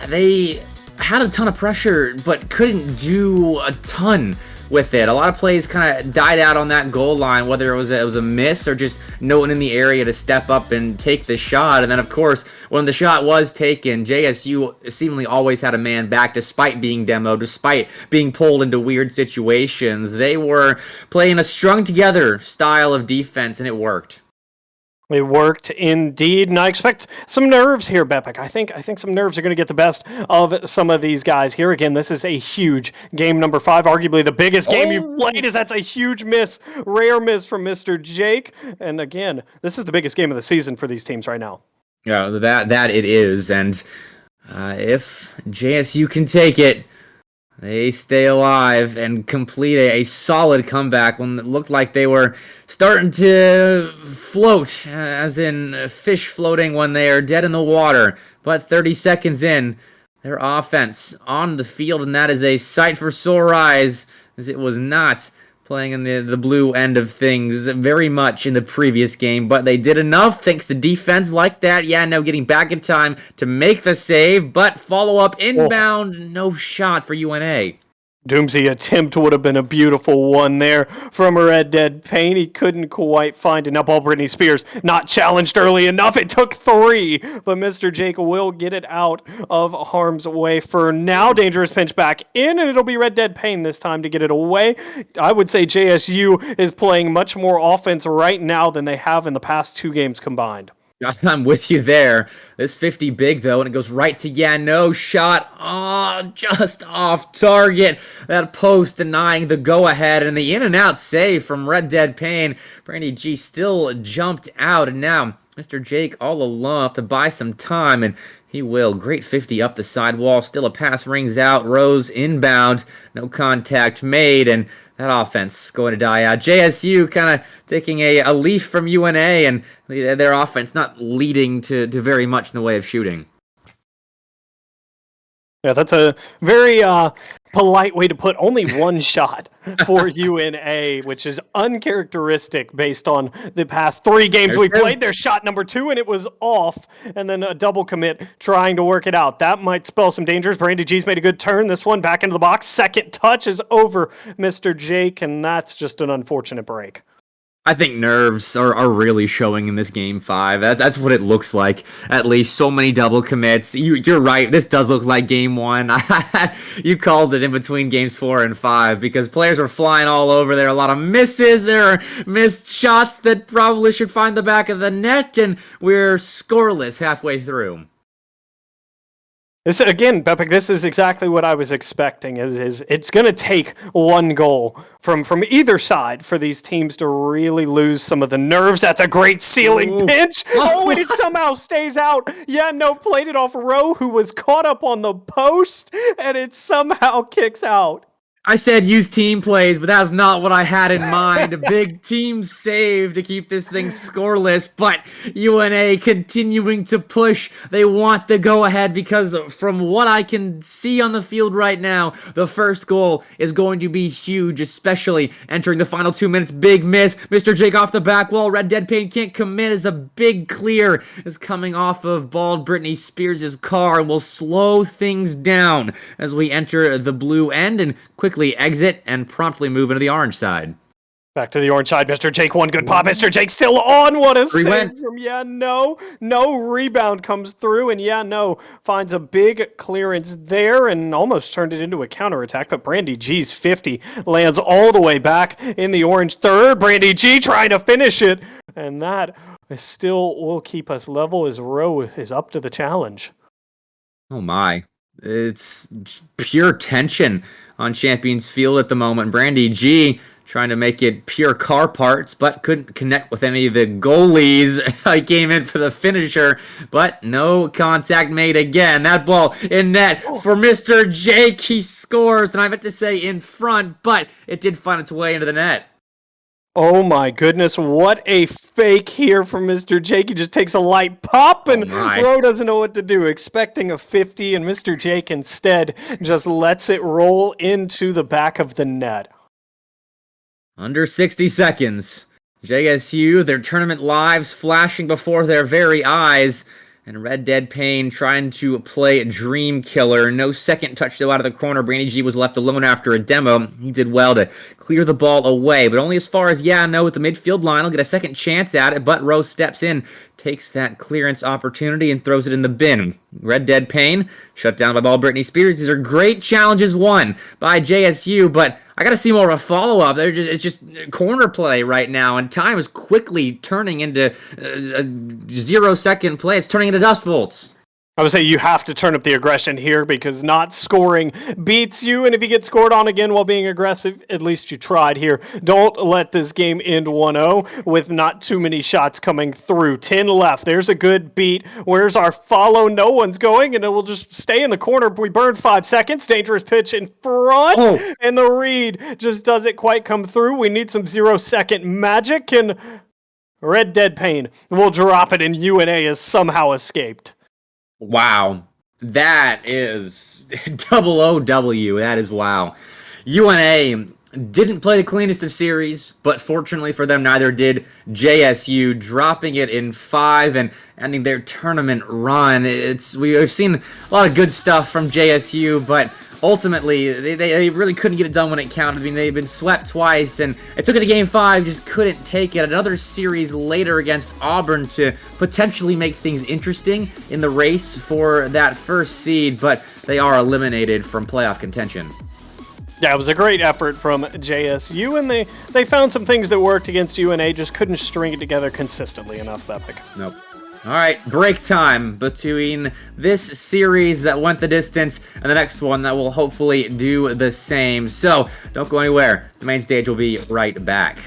they had a ton of pressure, but couldn't do a ton with it. A lot of plays kind of died out on that goal line, whether it was a miss or just no one in the area to step up and take the shot. And then, of course, when the shot was taken, JSU seemingly always had a man back, despite being demoed, despite being pulled into weird situations. They were playing a strung-together style of defense, and it worked. It worked indeed, and I expect some nerves here, Bepic. I think some nerves are going to get the best of some of these guys here. Again, this is a huge game number 5, arguably the biggest game you've played. That's a huge miss, rare miss from Mr. Jake. And again, this is the biggest game of the season for these teams right now. Yeah, that it is, and if JSU can take it, they stay alive and complete a solid comeback when it looked like they were starting to float, as in fish floating when they are dead in the water. But 30 seconds in, their offense on the field, and that is a sight for sore eyes, as it was not playing in the blue end of things very much in the previous game, but they did enough thanks to defense like that. Yeah, no, getting back in time to make the save, but follow-up inbound, no shot for UNA. Doomsy attempt would have been a beautiful one there from Red Dead Payne. He couldn't quite find it. Now ball Britney Spears not challenged early enough. It took 3, but Mr. Jake will get it out of harm's way for now. Dangerous pinch back in, and it'll be Red Dead Payne this time to get it away. I would say JSU is playing much more offense right now than they have in the past 2 games combined. I'm with you there. This 50 big, though, and it goes right to no shot. Just off target. That post denying the go-ahead, and the in-and-out save from Red Dead Payne. Brandy G still jumped out, and now Mr. Jake all alone have to buy some time, and he will. Great 50 up the sidewall. Still a pass rings out. Rose inbound. No contact made, and that offense going to die out. JSU kind of taking a leaf from UNA, and their offense not leading to very much in the way of shooting. Yeah, that's a very polite way to put only one shot for UNA, which is uncharacteristic based on the past 3 games we played. Their shot number 2, and it was off, and then a double commit trying to work it out. That might spell some dangers. Brandy G's made a good turn. This one back into the box. Second touch is over Mr. Jake, and that's just an unfortunate break. I think nerves are really showing in this game five. That's what it looks like. At least so many double commits. You're right. This does look like game one. You called it in between games 4 and 5 because players were flying all over. There are a lot of misses. There are missed shots that probably should find the back of the net, and we're scoreless halfway through. This again, Bepik, this is exactly what I was expecting. Is it's going to take one goal from either side for these teams to really lose some of the nerves. That's a great ceiling Ooh. pinch. Oh, and it somehow stays out. Yeah, no, played it off Rowe, who was caught up on the post, and it somehow kicks out. I said use team plays, but that was not what I had in mind. A big team save to keep this thing scoreless, but UNA continuing to push. They want the go-ahead because from what I can see on the field right now, the first goal is going to be huge, especially entering the final 2 minutes. Big miss. Mr. Jake off the back wall. Red Dead Pain can't commit as a big clear is coming off of bald Britney Spears' car and will slow things down as we enter the blue end and quickly exit and promptly move into the orange side. Back to the orange side, Mr. Jake. One good pop. Mr. Jake still on. What a save from no rebound comes through, and finds a big clearance there and almost turned it into a counterattack. But Brandy G's 50 lands all the way back in the orange third. Brandy G trying to finish it, and that still will keep us level as Rowe is up to the challenge. Oh my. It's pure tension on Champions Field at the moment. Brandy G trying to make it pure car parts, but couldn't connect with any of the goalies. I came in for the finisher, but no contact made again. That ball in net for Mr. Jake. He scores, and I meant to say in front, but it did find its way into the net. Oh my goodness, what a fake here from Mr. Jake. He just takes a light pop and Rowe doesn't know what to do, expecting a 50, and Mr. Jake instead just lets it roll into the back of the net. Under 60 seconds. JSU, their tournament lives flashing before their very eyes. And Red Dead Pain trying to play Dream Killer. No second touch though out of the corner. Brandy G was left alone after a demo. He did well to clear the ball away, but only as far as at the midfield line. He'll get a second chance at it, but Rose steps in, takes that clearance opportunity, and throws it in the bin. Red Dead Pain shut down by ball Britney Spears. These are great challenges won by JSU, but I got to see more of a follow-up. It's just corner play right now, and time is quickly turning into 0-second play. It's turning into dust volts. I would say you have to turn up the aggression here because not scoring beats you. And if you get scored on again while being aggressive, at least you tried here. Don't let this game end 1-0 with not too many shots coming through. 10 left. There's a good beat. Where's our follow? No one's going, and it will just stay in the corner. We burned 5 seconds. Dangerous pitch in front. Oh. And the read just doesn't quite come through. We need some 0-second magic, and Red Dead Pain will drop it, and UNA has somehow escaped. Wow, that is double OW. That is wow. UNA didn't play the cleanest of series, but fortunately for them, neither did JSU, dropping it in 5 and ending their tournament run. We've seen a lot of good stuff from JSU, but ultimately, they really couldn't get it done when it counted. I mean, they've been swept twice, and it took it to Game 5, just couldn't take it. Another series later against Auburn to potentially make things interesting in the race for that first seed, but they are eliminated from playoff contention. Yeah, it was a great effort from JSU, and they found some things that worked against UNA, just couldn't string it together consistently enough, Bepik. Nope. All right, break time between this series that went the distance and the next one that will hopefully do the same. So don't go anywhere. The main stage will be right back.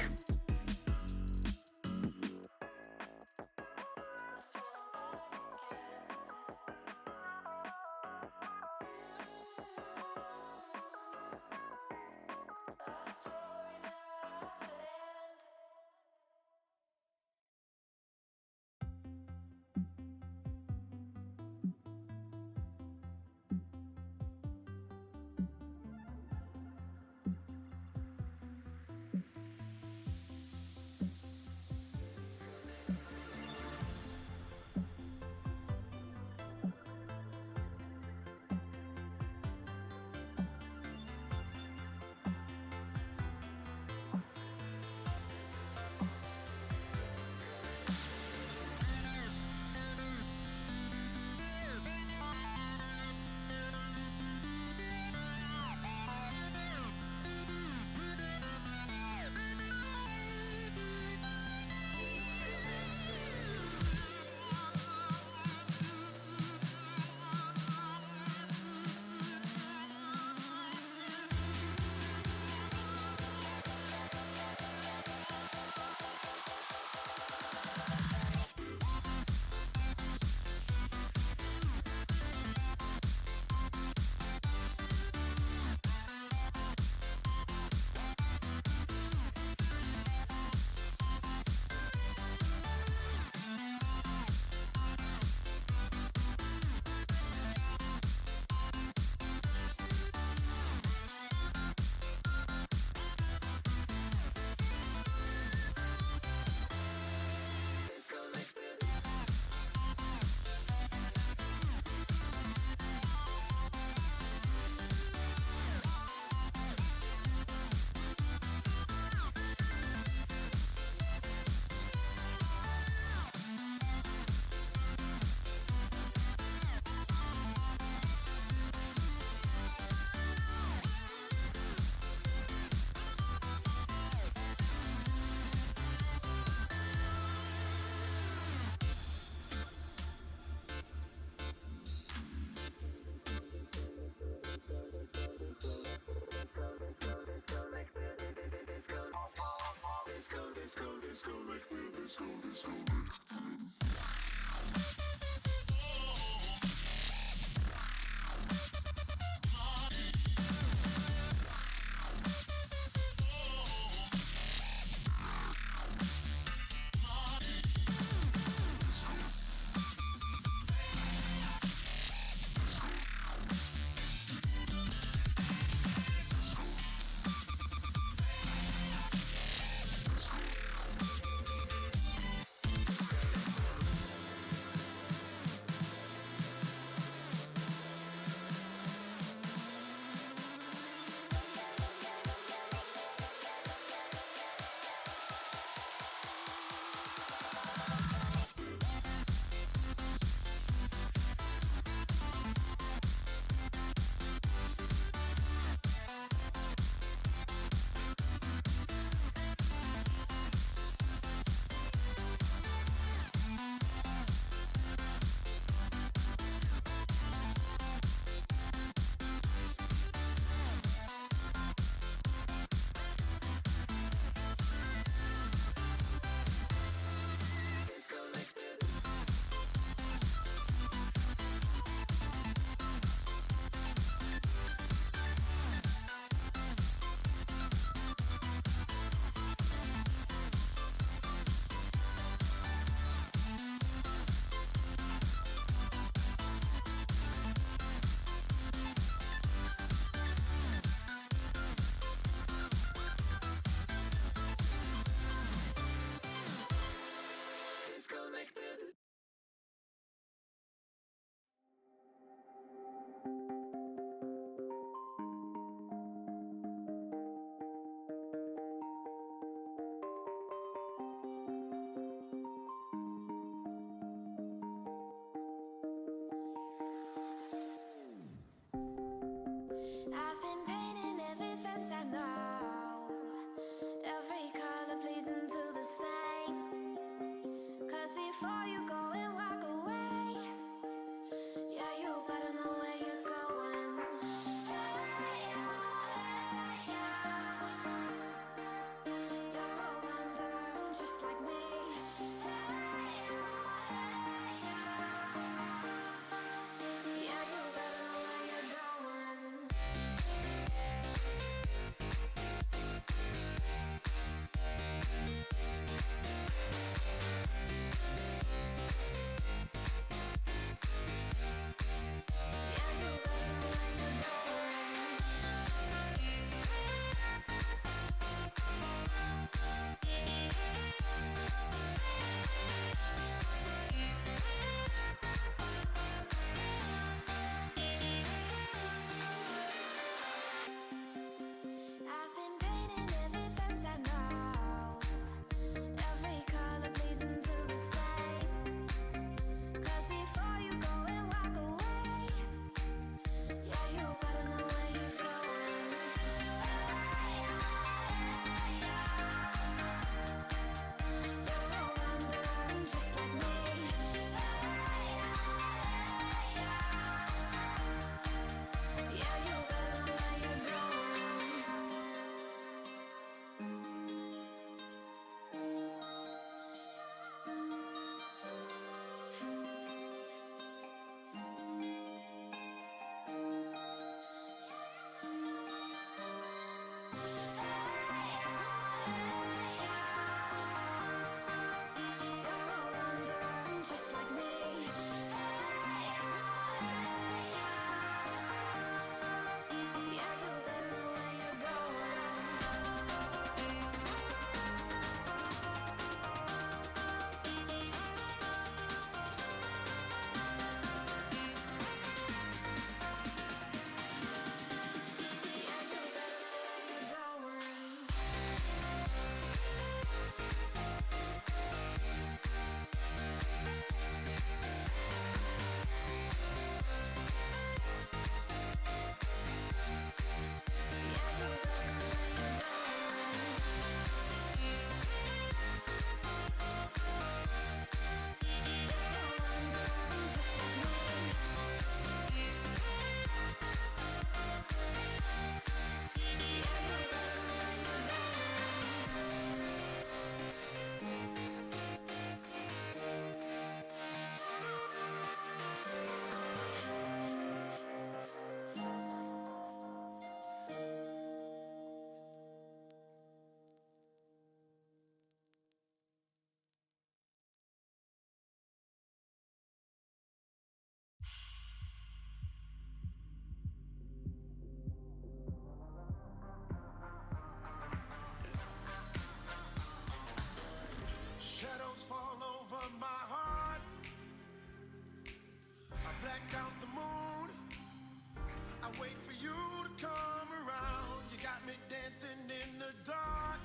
wait for you to come around. You got me dancing in the dark.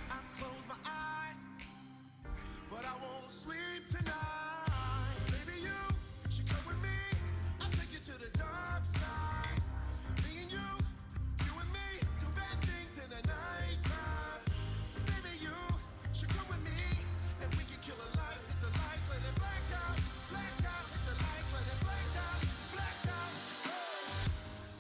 I've closed my eyes, but I won't sleep tonight. Baby, you should come with me. I'll take you to the dark side. Me and you and me, do bad things in the nighttime. Baby, you should come with me, and we can kill the lights, hit the lights, let it black out, hit the lights, let it black out.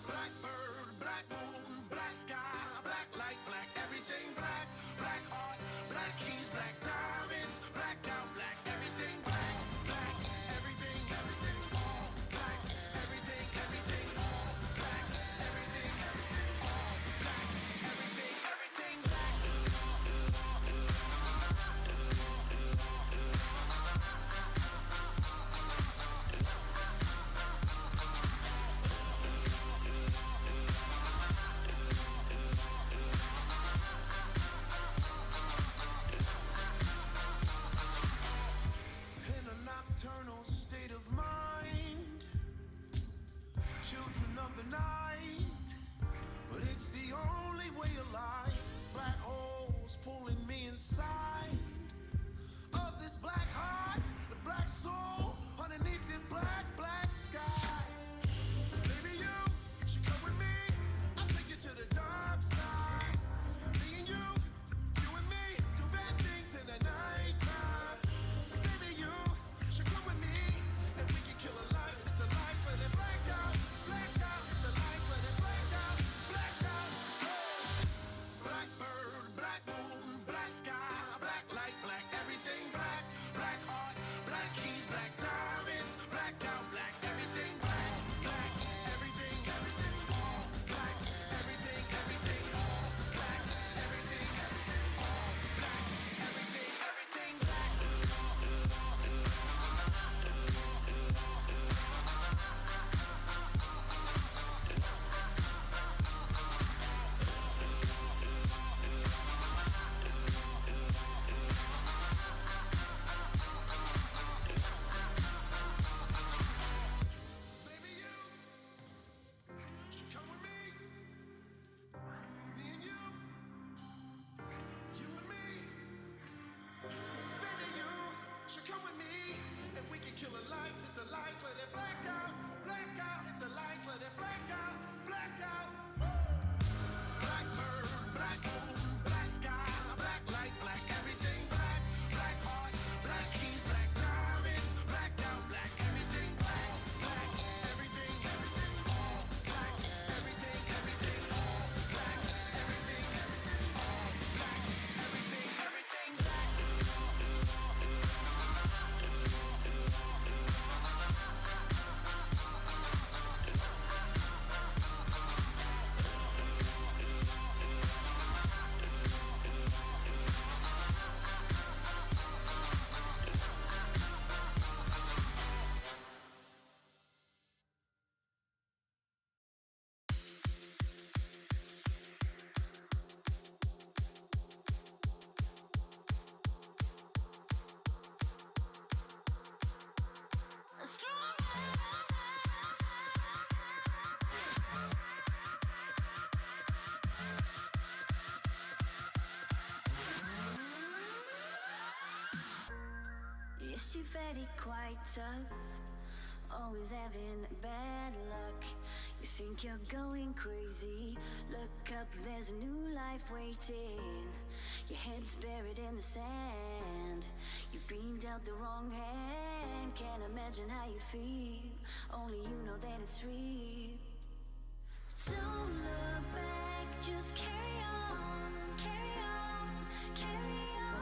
Blackbird, black moon, black sky, black light, black everything black, black heart, black keys, black diamonds, black out, black everything black, black everything, everything all black, everything, everything all black, everything, everything all black, everything, everything black. In a nocturnal state of mind, children of the night, but it's the only way of life. It's black holes pulling me inside of this black heart, the black soul underneath this black, black sky. Baby, you should come with me. I'll take you to the dark side. Me and you and me, do bad things in the nighttime. Baby, you should come with me, and we can kill the lights, hit the lights, let it black out, hit the lights, let it black out, black out. Blackbird, black moon, black sky, black light, black everything black, black heart, black keys, black diamonds, black out, black everything black, black everything, everything all black, everything, everything all black, everything, everything all black, everything, everything black. Baby, you should come with me. Me and you and me. Baby, you should come with me, and we can kill the lights, hit the lights, let it black out, hit the lights, let it black out, black out. Blackbird, black moon, black sky, black light, black everything black, black heart, black keys, black diamonds, black out, black everything black, black everything, everything all black, everything, everything all black, everything, everything all black, everything, everything black. Strong. Yes, you're very quite tough, always having bad luck. You think you're going crazy, look up, there's a new life waiting. Your head's buried in the sand, you've been dealt the wrong hand. Can't imagine how you feel, only you know that it's real. Don't look back, just carry on, carry on, carry on.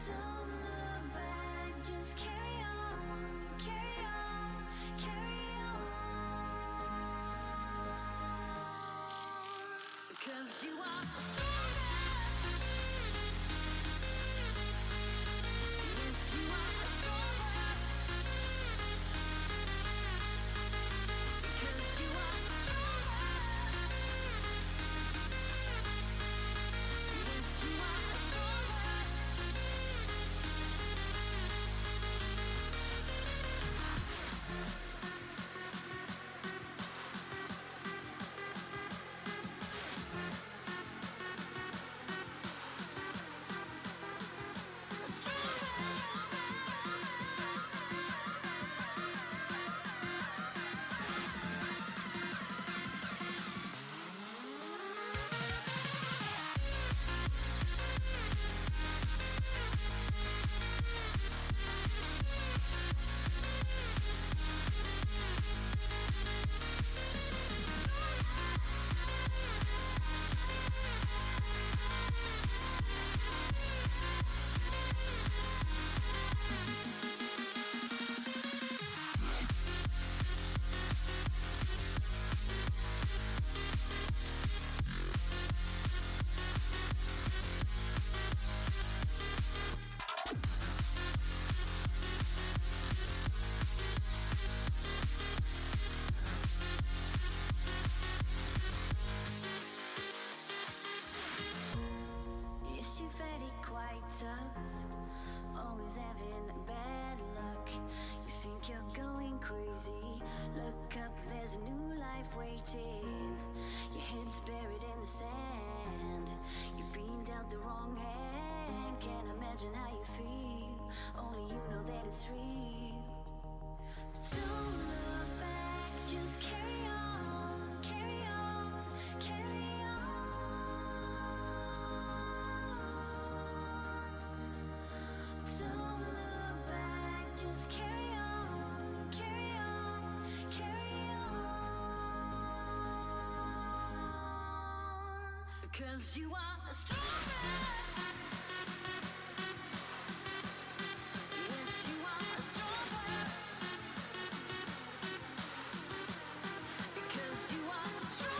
Don't look back, just carry on, carry on, carry on. Because you are stronger. Yes, you are stronger. Because you are stronger. Yes, you are stronger. quite tough, always having bad luck. You think you're going crazy, look up, there's a new life waiting. Your head's buried in the sand, you've been dealt the wrong hand. Can't imagine how you feel, only you know that it's real. Don't look back, just carry on, carry on, carry on. Don't look back, just carry on, carry on, carry on. 'Cause you are stronger. Yes, you are stronger. Because you are stronger.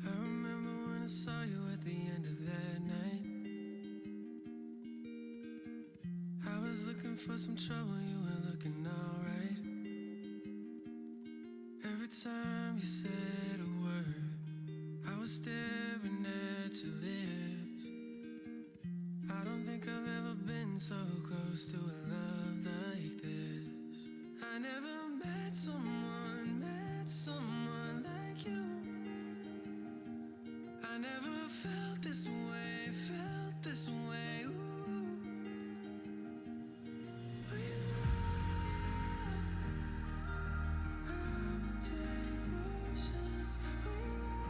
I remember when I saw you at the end of that night. I was looking for some trouble, you were looking alright. Every time you said a word, I was staring at your lips. I don't think I've ever been so close to a love like this. I never met someone like you. I never felt this way, ooh. Oh, you know, I would take potions. Oh, you know,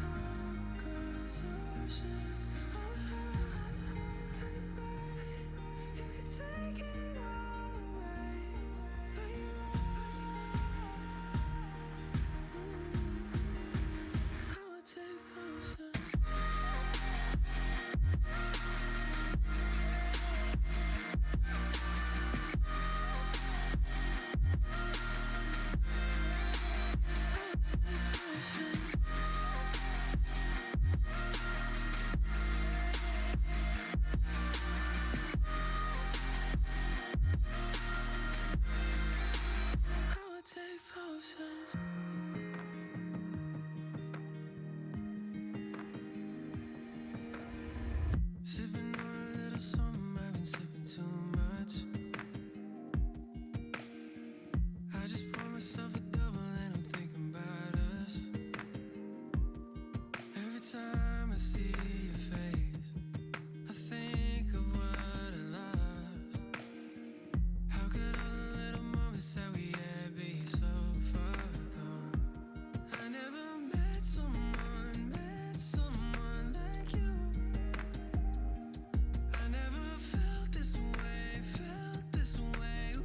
I would cross oceans. All the hurt and the pain, you could take it all away. But you I would take potions. I would take potions. Sipping on a little something, I've been sipping too much. I just pour myself a double and I'm thinking about us. Every time I see your face, I think of what I lost. How could all the little moments that we had be so far gone? I never met someone like you. I never felt this way, ooh.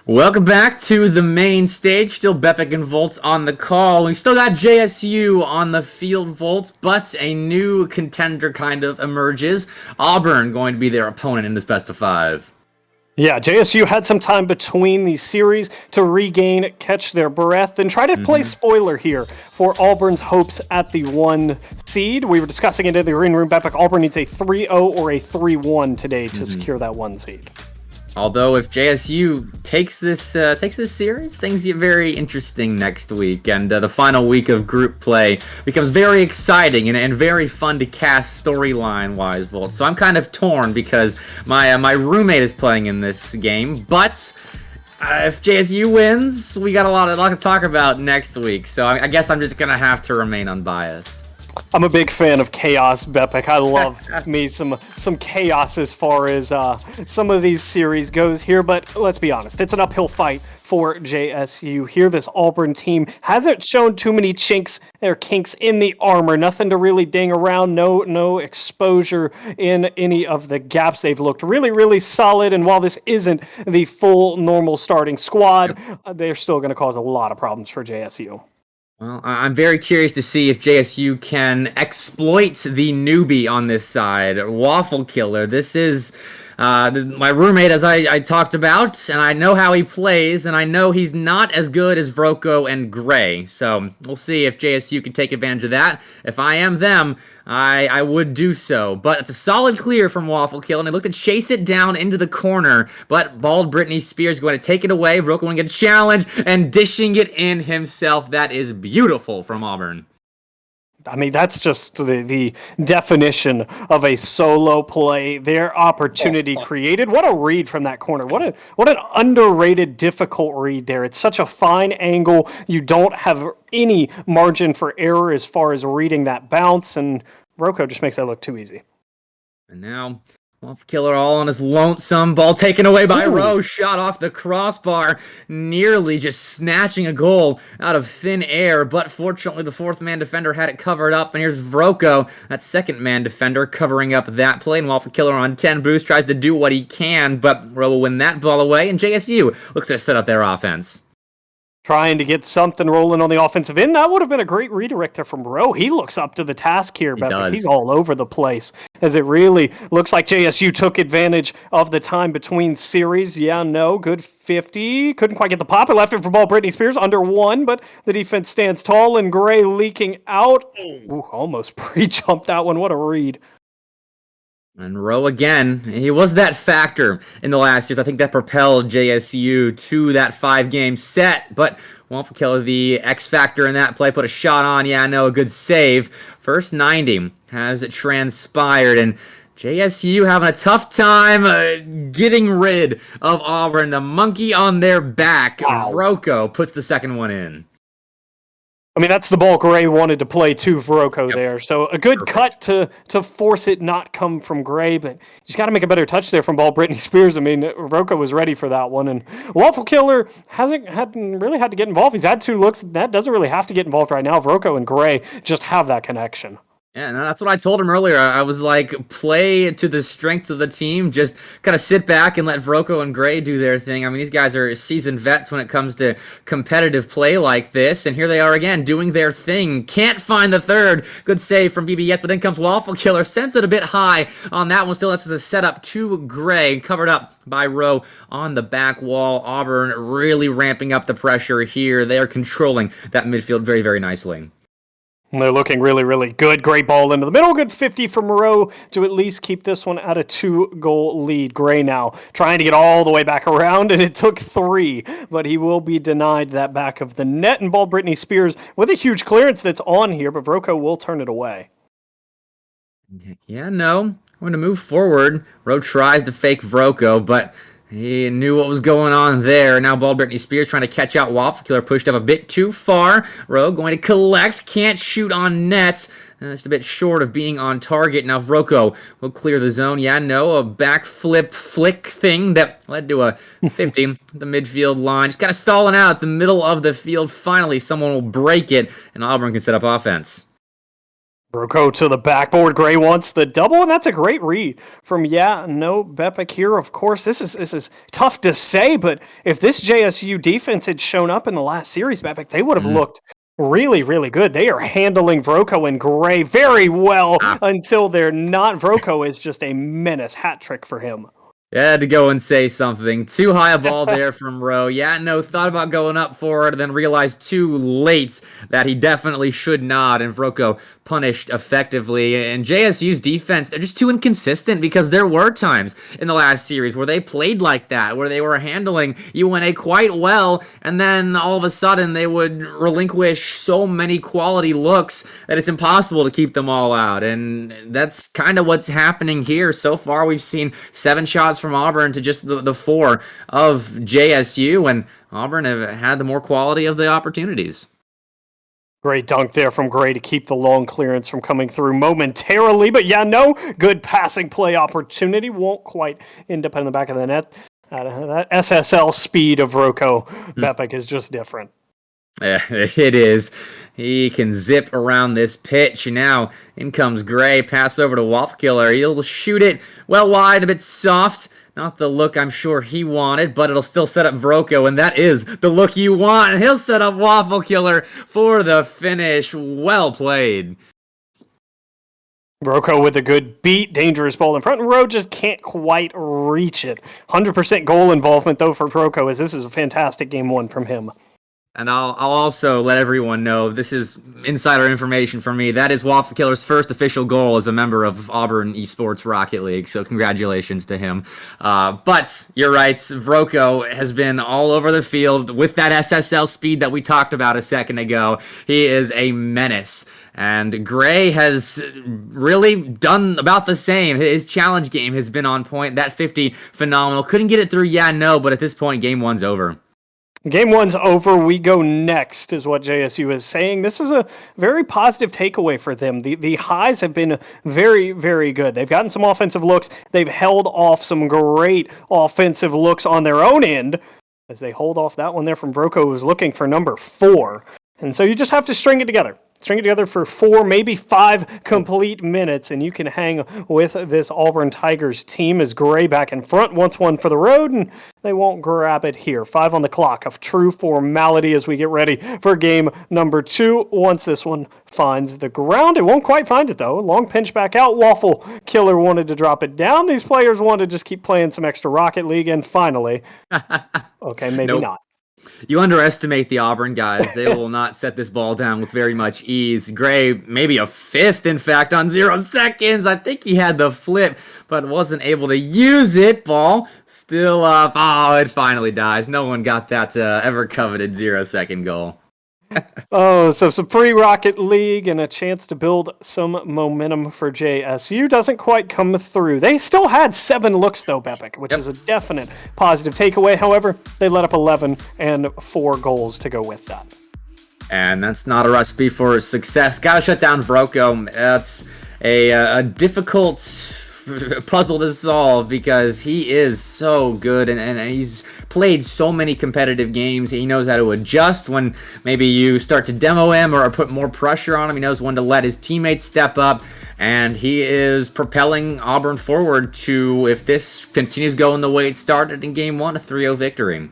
Welcome back to the main stage. Still Bepic and Volt on the call. We still got JSU on the field, Volt, but a new contender kind of emerges. Auburn going to be their opponent in this best of five. Yeah, JSU had some time between these series to regain, catch their breath, and try to play spoiler here for Auburn's hopes at the 1 seed. We were discussing it in the green room. Bepic Auburn needs a 3-0 or a 3-1 today to secure that 1 seed. Although if JSU takes this series, things get very interesting next week, and the final week of group play becomes very exciting and very fun to cast storyline-wise, Volt. So I'm kind of torn because my roommate is playing in this game, but if JSU wins, we got a lot to talk about next week. So I guess I'm just gonna have to remain unbiased. I'm a big fan of chaos, Bepic. I love me some chaos as far as some of these series goes here, but let's be honest, it's an uphill fight for JSU here. This Auburn team hasn't shown too many chinks or kinks in the armor, nothing to really ding around, no exposure in any of the gaps. They've looked really, really solid, and while this isn't the full normal starting squad, they're still going to cause a lot of problems for JSU. Well, I'm very curious to see if JSU can exploit the newbie on this side, Waffle Killer. This is my roommate, as I talked about, and I know how he plays, and I know he's not as good as Vroko and Gray. So we'll see if JSU can take advantage of that. If I am them, I would do so. But it's a solid clear from Waffle Killer, and they look to chase it down into the corner. But Bald Britney Spears going to take it away. Vroko going to get a challenge and dishing it in himself. That is beautiful from Auburn. I mean, that's just the definition of a solo play. Their opportunity created. What a read from that corner. What an underrated, difficult read there. It's such a fine angle. You don't have any margin for error as far as reading that bounce, and Vroko just makes that look too easy. And now Waffle Killer all on his lonesome. Ball taken away by Rowe. Shot off the crossbar. Nearly just snatching a goal out of thin air. But fortunately, the fourth man defender had it covered up. And here's Vroko, that second man defender, covering up that play. And Waffle Killer on 10 boost tries to do what he can. But Rowe will win that ball away. And JSU looks to set up their offense. Trying to get something rolling on the offensive end. That would have been a great redirect there from Rowe. He looks up to the task here, but he's all over the place, as it really looks like JSU took advantage of the time between series. Yeah, no, good 50. Couldn't quite get the pop. It left it for ball. Britney Spears under 1, but the defense stands tall, and Gray leaking out. Ooh, almost pre-jumped that one. What a read. And Rowe again, he was that factor in the last years. I think that propelled JSU to that 5-game set. But Waffle Killer, the X factor in that play, put a shot on. Yeah, no, a good save. First 90 has transpired, and JSU having a tough time getting rid of Auburn. The monkey on their back. Wow. Vroko puts the second one in. I mean, that's the ball Gray wanted to play to Vroko there. So a good cut to force it not come from Gray, but you just got to make a better touch there from ball Britney Spears. I mean, Vroko was ready for that one, and Waffle Killer hadn't really had to get involved. He's had 2 looks. That doesn't really have to get involved right now. Vroko and Gray just have that connection. Yeah, no, that's what I told him earlier. I was like, play to the strengths of the team. Just kind of sit back and let Vroko and Gray do their thing. I mean, these guys are seasoned vets when it comes to competitive play like this. And here they are again, doing their thing. Can't find the third. Good save from BBS, but then comes Waffle Killer. Sends it a bit high on that one. Still, that's a setup to Gray. Covered up by Rowe on the back wall. Auburn really ramping up the pressure here. They are controlling that midfield very, very nicely. And they're looking really, really good. Great ball into the middle. Good 50 from Moreau to at least keep this one at a 2-goal lead. Gray now trying to get all the way back around, and it took 3, but he will be denied that back of the net. And ball Britney Spears with a huge clearance that's on here, but Vroko will turn it away. Yeah, no. I'm going to move forward. Rowe tries to fake Vroko, but he knew what was going on there. Now ball Britney Spears trying to catch out Waffle Killer. Pushed up a bit too far. Rowe going to collect. Can't shoot on nets. Just a bit short of being on target. Now Vroko will clear the zone. Yeah, no, a backflip flick thing that led to a 50. The midfield line. Just kind of stalling out at the middle of the field. Finally, someone will break it, and Auburn can set up offense. Vroko to the backboard. Gray wants the double, and that's a great read from Bepic here. Of course, this is tough to say, but if this JSU defense had shown up in the last series, Bepic, they would have looked really, really good. They are handling Vroko and Gray very well until they're not. Vroko is just a menace. Hat trick for him. Had to go and say something. Too high a ball there from Rowe. Yeah, no, thought about going up for it, then realized too late that he definitely should not, and Vroko punished effectively. And JSU's defense, they're just too inconsistent because there were times in the last series where they played like that, where they were handling UNA quite well, and then all of a sudden they would relinquish so many quality looks that it's impossible to keep them all out. And that's kind of what's happening here. So far, we've seen 7 shots from Auburn to just the 4 of JSU, and Auburn have had the more quality of the opportunities. Great dunk there from Gray to keep the long clearance from coming through momentarily. But yeah, no, good passing play opportunity. Won't quite end up in the back of the net. That SSL speed of Rocco Bepic is just different. Yeah, it is. He can zip around this pitch. Now, in comes Gray. Pass over to Waffle Killer. He'll shoot it well wide, a bit soft. Not the look I'm sure he wanted, but it'll still set up Vroko, and that is the look you want. And he'll set up Waffle Killer for the finish. Well played. Rocco with a good beat, dangerous ball in front, and Rowe just can't quite reach it. 100% goal involvement, though, for Rocco, as this is a fantastic game one from him. And I'll also let everyone know, this is insider information for me, that is Waffle Killer's first official goal as a member of Auburn Esports Rocket League, so congratulations to him. But you're right, Vroko has been all over the field with that SSL speed that we talked about a second ago. He is a menace. And Gray has really done about the same. His challenge game has been on point. That 50, phenomenal. Couldn't get it through, yeah, no, but at this point, game one's over. Game one's over. We go next, is what JSU is saying. This is a very positive takeaway for them. The highs have been very, very good. They've gotten some offensive looks. They've held off some great offensive looks on their own end, as they hold off that one there from Vroko, who was looking for number 4. And so you just have to string it together. String it together for 4, maybe 5 complete minutes, and you can hang with this Auburn Tigers team as Gray back in front wants one for the road, and they won't grab it here. 5 on the clock of true formality as we get ready for game number 2. Once this one finds the ground, it won't quite find it, though. Long pinch back out. Waffle Killer wanted to drop it down. These players wanted to just keep playing some extra Rocket League, and finally, okay, maybe not. You underestimate the Auburn guys. They will not set this ball down with very much ease. Gray, maybe a 5th, in fact, on 0 seconds. I think he had the flip, but wasn't able to use it. Ball still up. Oh, it finally dies. No one got that ever coveted 0-second goal. Oh, so some free Rocket League and a chance to build some momentum for JSU doesn't quite come through. They still had 7 looks, though, Bepic, which is a definite positive takeaway. However, they let up 11 and 4 goals to go with that. And that's not a recipe for success. Got to shut down Vroko. That's a difficult puzzle to solve because he is so good and he's played so many competitive games. He knows how to adjust when maybe you start to demo him or put more pressure on him. He knows when to let his teammates step up, and he is propelling Auburn forward to, if this continues going the way it started in game 1, a 3-0 victory.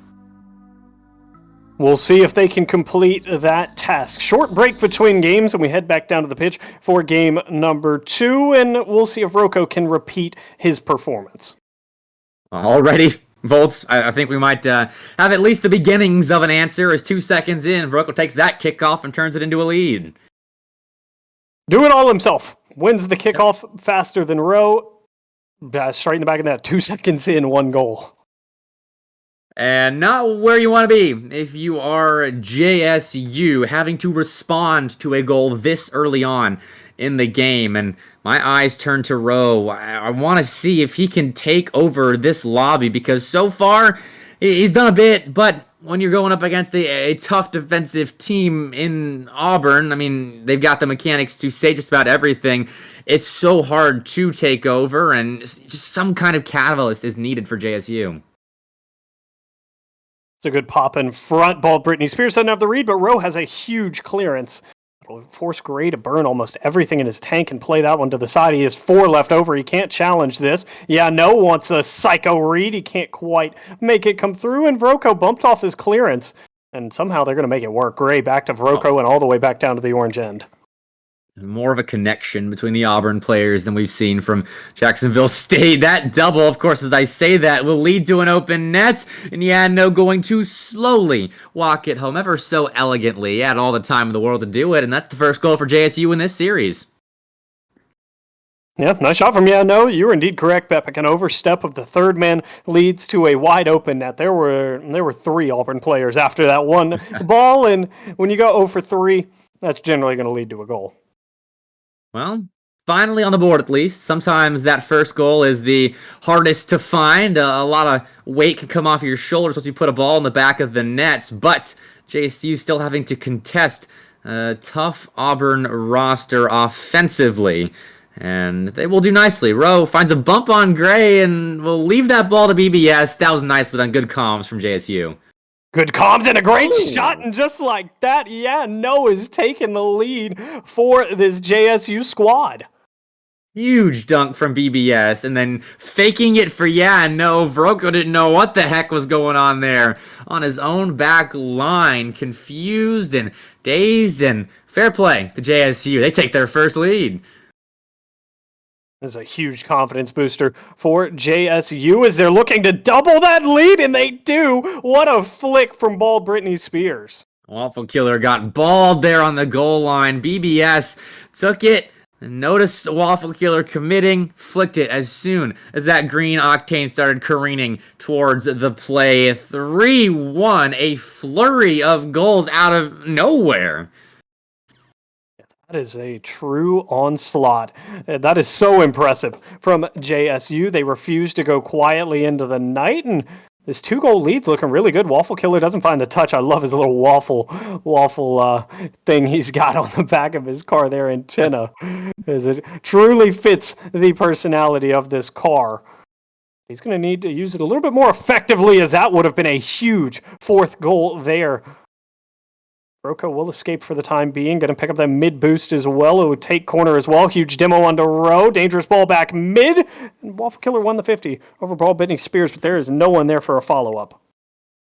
We'll see if they can complete that task. Short break between games, and we head back down to the pitch for game number 2, and we'll see if Rocco can repeat his performance. Already, Volts, I think we might have at least the beginnings of an answer as 2 seconds in, Rocco takes that kickoff and turns it into a lead. Do it all himself. Wins the kickoff faster than Rowe. Straight in the back of that. 2 seconds in, 1 goal. And not where you want to be if you are JSU, having to respond to a goal this early on in the game. And my eyes turn to Rowe. I want to see if he can take over this lobby, because so far he's done a bit, but when you're going up against a tough defensive team in Auburn, I mean, they've got the mechanics to say just about everything. It's so hard to take over, and just some kind of catalyst is needed for JSU. It's a good pop in front. Ball, Brittany Spears doesn't have the read, but Rowe has a huge clearance. It'll force Gray to burn almost everything in his tank and play that one to the side. He has 4 left over. He can't challenge this. Yeah, no wants a psycho read. He can't quite make it come through, and Vroko bumped off his clearance. And somehow they're going to make it work. Gray back to Vroko and all the way back down to the orange end. More of a connection between the Auburn players than we've seen from Jacksonville State. That double, of course, as I say that, will lead to an open net. And Yano going to slowly walk it home ever so elegantly. He had all the time in the world to do it. And that's the first goal for JSU in this series. Yeah, nice shot from No, you were indeed correct, Bepic. An overstep of the third man leads to a wide open net. There were 3 Auburn players after that one ball. And when you go 0 for 3, that's generally going to lead to a goal. Well, finally on the board at least. Sometimes that first goal is the hardest to find. A lot of weight can come off your shoulders once you put a ball in the back of the net. But JSU still having to contest a tough Auburn roster offensively. And they will do nicely. Rowe finds a bump on Gray and will leave that ball to BBS. That was nicely done. Good comms from JSU. Good comms and a great shot, and just like that, No is taking the lead for this JSU squad. Huge dunk from BBS, and then faking it for No. Vroko didn't know what the heck was going on there. On his own back line, confused and dazed, and fair play to JSU. They take their first lead. This is a huge confidence booster for JSU as they're looking to double that lead, and they do. What a flick from Bald Britney Spears. Waffle Killer got balled there on the goal line. BBS took it, and noticed Waffle Killer committing, flicked it as soon as that green octane started careening towards the play. 3-1, a flurry of goals out of nowhere. That is a true onslaught. That is so impressive from JSU. They refuse to go quietly into the night, and this 2-goal lead's looking really good. Waffle Killer doesn't find the touch. I love his little waffle thing he's got on the back of his car there, antenna, as it truly fits the personality of this car. He's going to need to use it a little bit more effectively, as that would have been a huge 4th goal there. Rocco will escape for the time being. Going to pick up that mid boost as well. It would take corner as well. Huge demo onto Rowe. Dangerous ball back mid. And Waffle Killer won the 50 over Ball Britney Spears, but there is no one there for a follow-up.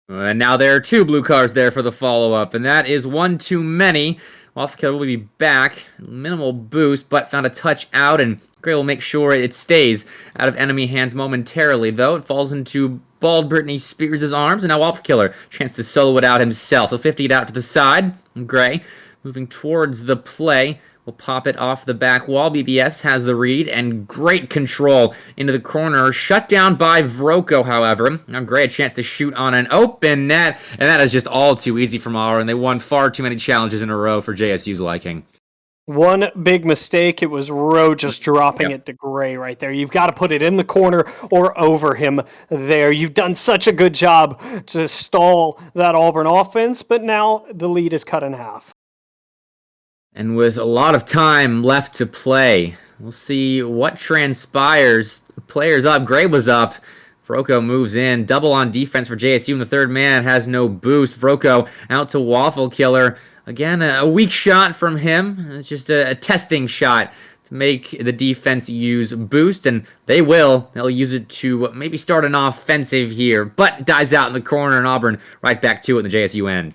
And now there are 2 blue cards there for the follow-up, and that is one too many. Waffle Killer will be back. Minimal boost, but found a touch out, and Gray will make sure it stays out of enemy hands momentarily, though. It falls into Bald Britney Spears' arms, and now Waffle Killer, chance to solo it out himself. He'll 50 it out to the side. And Gray, moving towards the play, will pop it off the back wall. BBS has the read, and great control into the corner. Shut down by Vroko, however. Now Gray a chance to shoot on an open net, and that is just all too easy from Auburn. They won far too many challenges in a row for JSU's liking. One big mistake. It was Rowe just dropping it to Gray right there. You've got to put it in the corner or over him there. You've done such a good job to stall that Auburn offense, but now the lead is cut in half. And with a lot of time left to play, we'll see what transpires. Players up. Gray was up. Vroko moves in. Double on defense for JSU, and the third man has no boost. Vroko out to Waffle Killer. Again, a weak shot from him. It's just a testing shot to make the defense use boost, and they will. They'll use it to maybe start an offensive here, but dies out in the corner, and Auburn right back to it in the JSU end.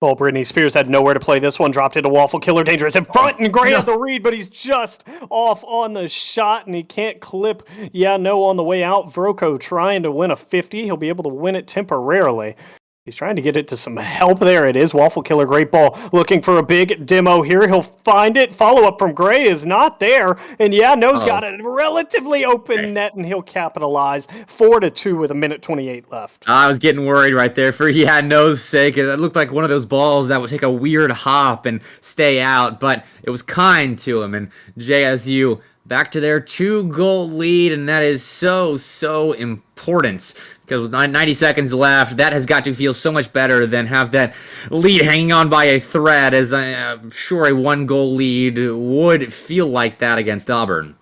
Well, Britney Spears had nowhere to play this one. Dropped it to Waffle Killer. Dangerous in front, and Gray had the read, but he's just off on the shot, and he can't clip. No on the way out. Vroko trying to win a 50. He'll be able to win it temporarily. He's trying to get it to some help. There it is. Waffle Killer, great ball. Looking for a big demo here. He'll find it. Follow-up from Gray is not there. And No's got a relatively open net, and he'll capitalize. 4-2 with 1:28 left. I was getting worried right there for No's sake. It looked like one of those balls that would take a weird hop and stay out, but it was kind to him. And JSU back to their 2-goal lead, and that is so important. Because with 90 seconds left, that has got to feel so much better than have that lead hanging on by a thread, as I'm sure a 1-goal lead would feel like that against Auburn.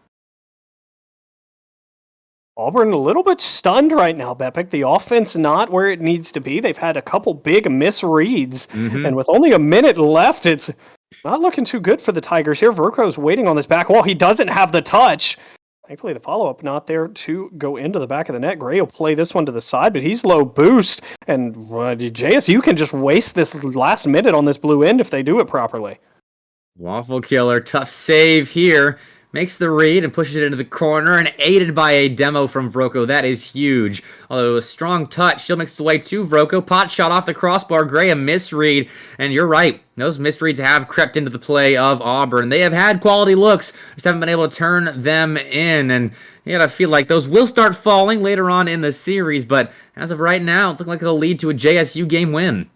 Auburn a little bit stunned right now, Bepic. The offense not where it needs to be. They've had a couple big misreads, and with only a minute left, it's not looking too good for the Tigers here. Vrko's waiting on this back wall. He doesn't have the touch. Thankfully, the follow-up not there to go into the back of the net. Gray will play this one to the side, but he's low boost. And JSU can just waste this last minute on this blue end if they do it properly. Waffle Killer, tough save here. Makes the read and pushes it into the corner, and aided by a demo from Vroko. That is huge. Although a strong touch, still makes its way to Vroko. Pot shot off the crossbar. Gray, a misread. And you're right, those misreads have crept into the play of Auburn. They have had quality looks, just haven't been able to turn them in. And you gotta feel like those will start falling later on in the series, but as of right now, it's looking like it'll lead to a JSU game win.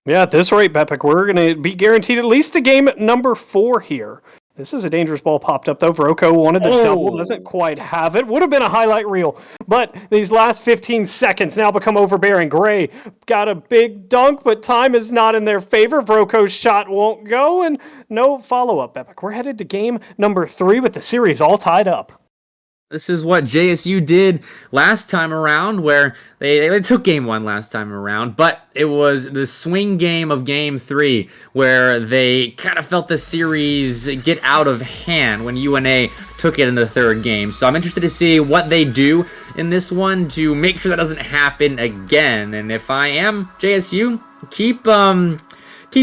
Yeah, at this rate, Bepic, we're going to be guaranteed at least a game number 4 here. This is a dangerous ball popped up, though. Vroko wanted the double, doesn't quite have it. Would have been a highlight reel, but these last 15 seconds now become overbearing. Gray got a big dunk, but time is not in their favor. Vroko's shot won't go, and no follow-up, Bepic. We're headed to game number 3 with the series all tied up. This is what JSU did last time around, where they took game 1 last time around, but it was the swing game of game 3 where they kind of felt the series get out of hand when UNA took it in the 3rd game. So I'm interested to see what they do in this one to make sure that doesn't happen again. And if I am JSU, keep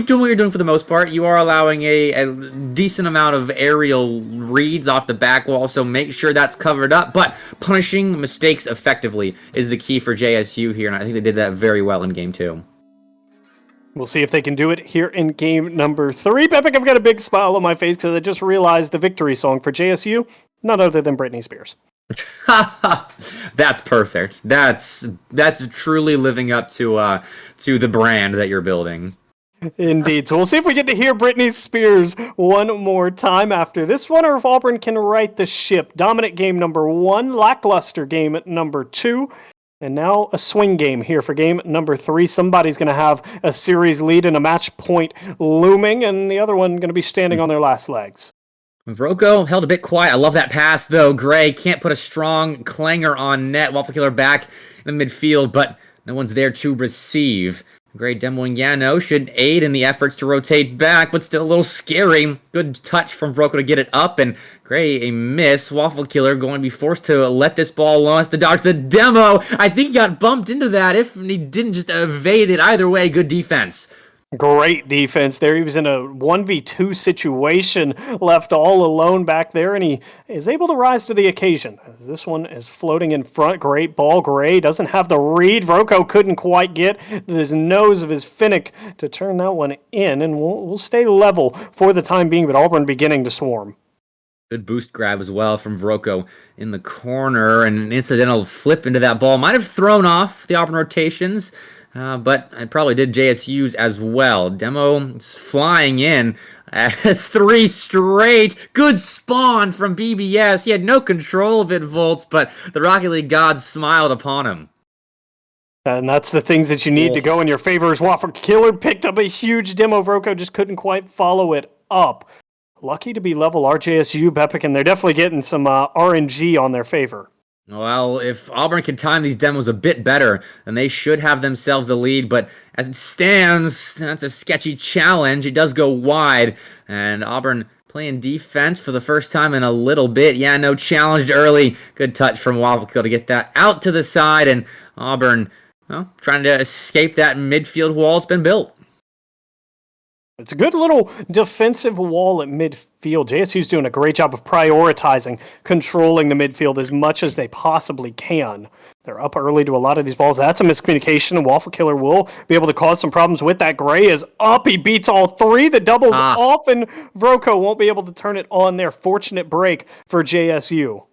doing what you're doing for the most part. You are allowing a decent amount of aerial reads off the back wall, so make sure that's covered up. But punishing mistakes effectively is the key for JSU here, and I think they did that very well in Game 2. We'll see if they can do it here in game number 3. Bepic, I've got a big smile on my face because I just realized the victory song for JSU, none other than Britney Spears. That's perfect. That's truly living up to the brand that you're building. Indeed. So we'll see if we get to hear Britney Spears one more time after this one, or if Auburn can right the ship. Dominant game number 1, lackluster game number 2, and now a swing game here for game number 3. Somebody's going to have a series lead and a match point looming, and the other one going to be standing on their last legs. Vroko held a bit quiet. I love that pass, though. Gray can't put a strong clanger on net. Waffle Killer back in the midfield, but no one's there to receive. Gray demoing Yano should aid in the efforts to rotate back, but still a little scary. Good touch from Vroko to get it up, and Gray a miss. Waffle Killer going to be forced to let this ball alone. Has to dodge the demo. I think he got bumped into that if he didn't just evade it. Either way, good defense. Great defense there. He was in a 1v2 situation, left all alone back there, and he is able to rise to the occasion. As this one is floating in front. Great ball. Gray doesn't have the read. Vroko couldn't quite get his nose of his Finnick to turn that one in, and we'll stay level for the time being, but Auburn beginning to swarm. Good boost grab as well from Vroko in the corner, and an incidental flip into that ball. Might have thrown off the Auburn rotations, but it probably did JSU's as well. Demo flying in as 3 straight. Good spawn from BBS. He had no control of it, Volts, but the Rocket League gods smiled upon him. And that's the things that you need to go in your favor. As Waffle Killer picked up a huge demo. Vroko just couldn't quite follow it up. Lucky to be level RJSU, Bepic, and they're definitely getting some RNG on their favor. Well, if Auburn can time these demos a bit better, then they should have themselves a lead. But as it stands, that's a sketchy challenge. It does go wide, and Auburn playing defense for the first time in a little bit. Yeah, no, challenged early. Good touch from Waffle to get that out to the side, and Auburn, well, trying to escape that midfield wall. It's been built. It's a good little defensive wall at midfield. JSU's doing a great job of prioritizing, controlling the midfield as much as they possibly can. They're up early to a lot of these balls. That's a miscommunication, and Waffle Killer will be able to cause some problems with that. Gray is up. He beats all 3. The double's off, and Vroko won't be able to turn it on there. Fortunate break for JSU.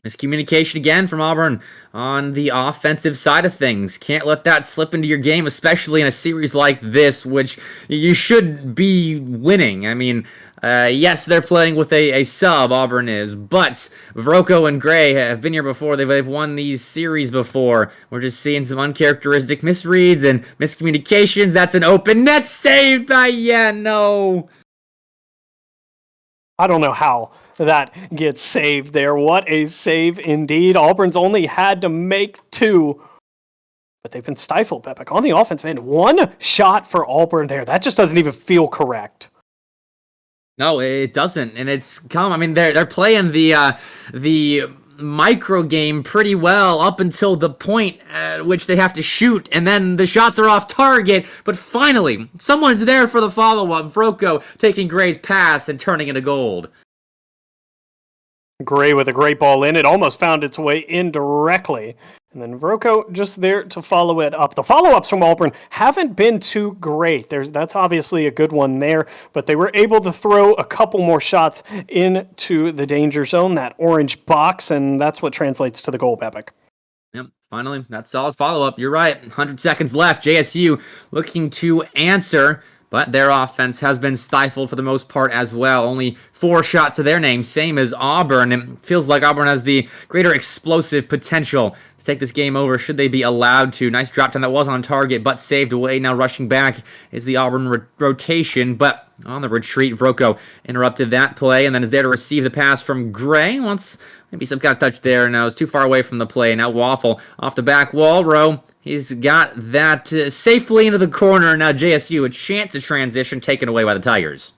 Miscommunication again from Auburn on the offensive side of things. Can't let that slip into your game, especially in a series like this, which you should be winning. I mean, yes, they're playing with a sub, Auburn is, but Vroko and Gray have been here before. They've won these series before. We're just seeing some uncharacteristic misreads and miscommunications. That's an open net saved by Yano. I don't know how that gets saved there. What a save indeed. Auburn's only had to make 2, but they've been stifled, Bepic. On the offensive end, 1 shot for Auburn there. That just doesn't even feel correct. No, it doesn't, and it's calm. I mean, they're playing the micro game pretty well up until the point at which they have to shoot, and then the shots are off target. But finally, someone's there for the follow-up. Vroko taking Gray's pass and turning into gold. Gray with a great ball in. It almost found its way in directly. And then Vroko just there to follow it up. The follow-ups from Auburn haven't been too great. That's obviously a good one there, but they were able to throw a couple more shots into the danger zone, that orange box, and that's what translates to the goal, Epic. Yep, finally, that solid follow-up. You're right. 100 seconds left. JSU looking to answer, but their offense has been stifled for the most part as well. Only 4 shots to their name, same as Auburn. It feels like Auburn has the greater explosive potential to take this game over should they be allowed to. Nice drop down that was on target, but saved away. Now rushing back is the Auburn rotation, but on the retreat, Vroko interrupted that play and then is there to receive the pass from Gray. Once maybe some kind of touch there. Now it's too far away from the play. Now Waffle off the back wall row. He's got that safely into the corner. Now JSU, a chance to transition, taken away by the Tigers.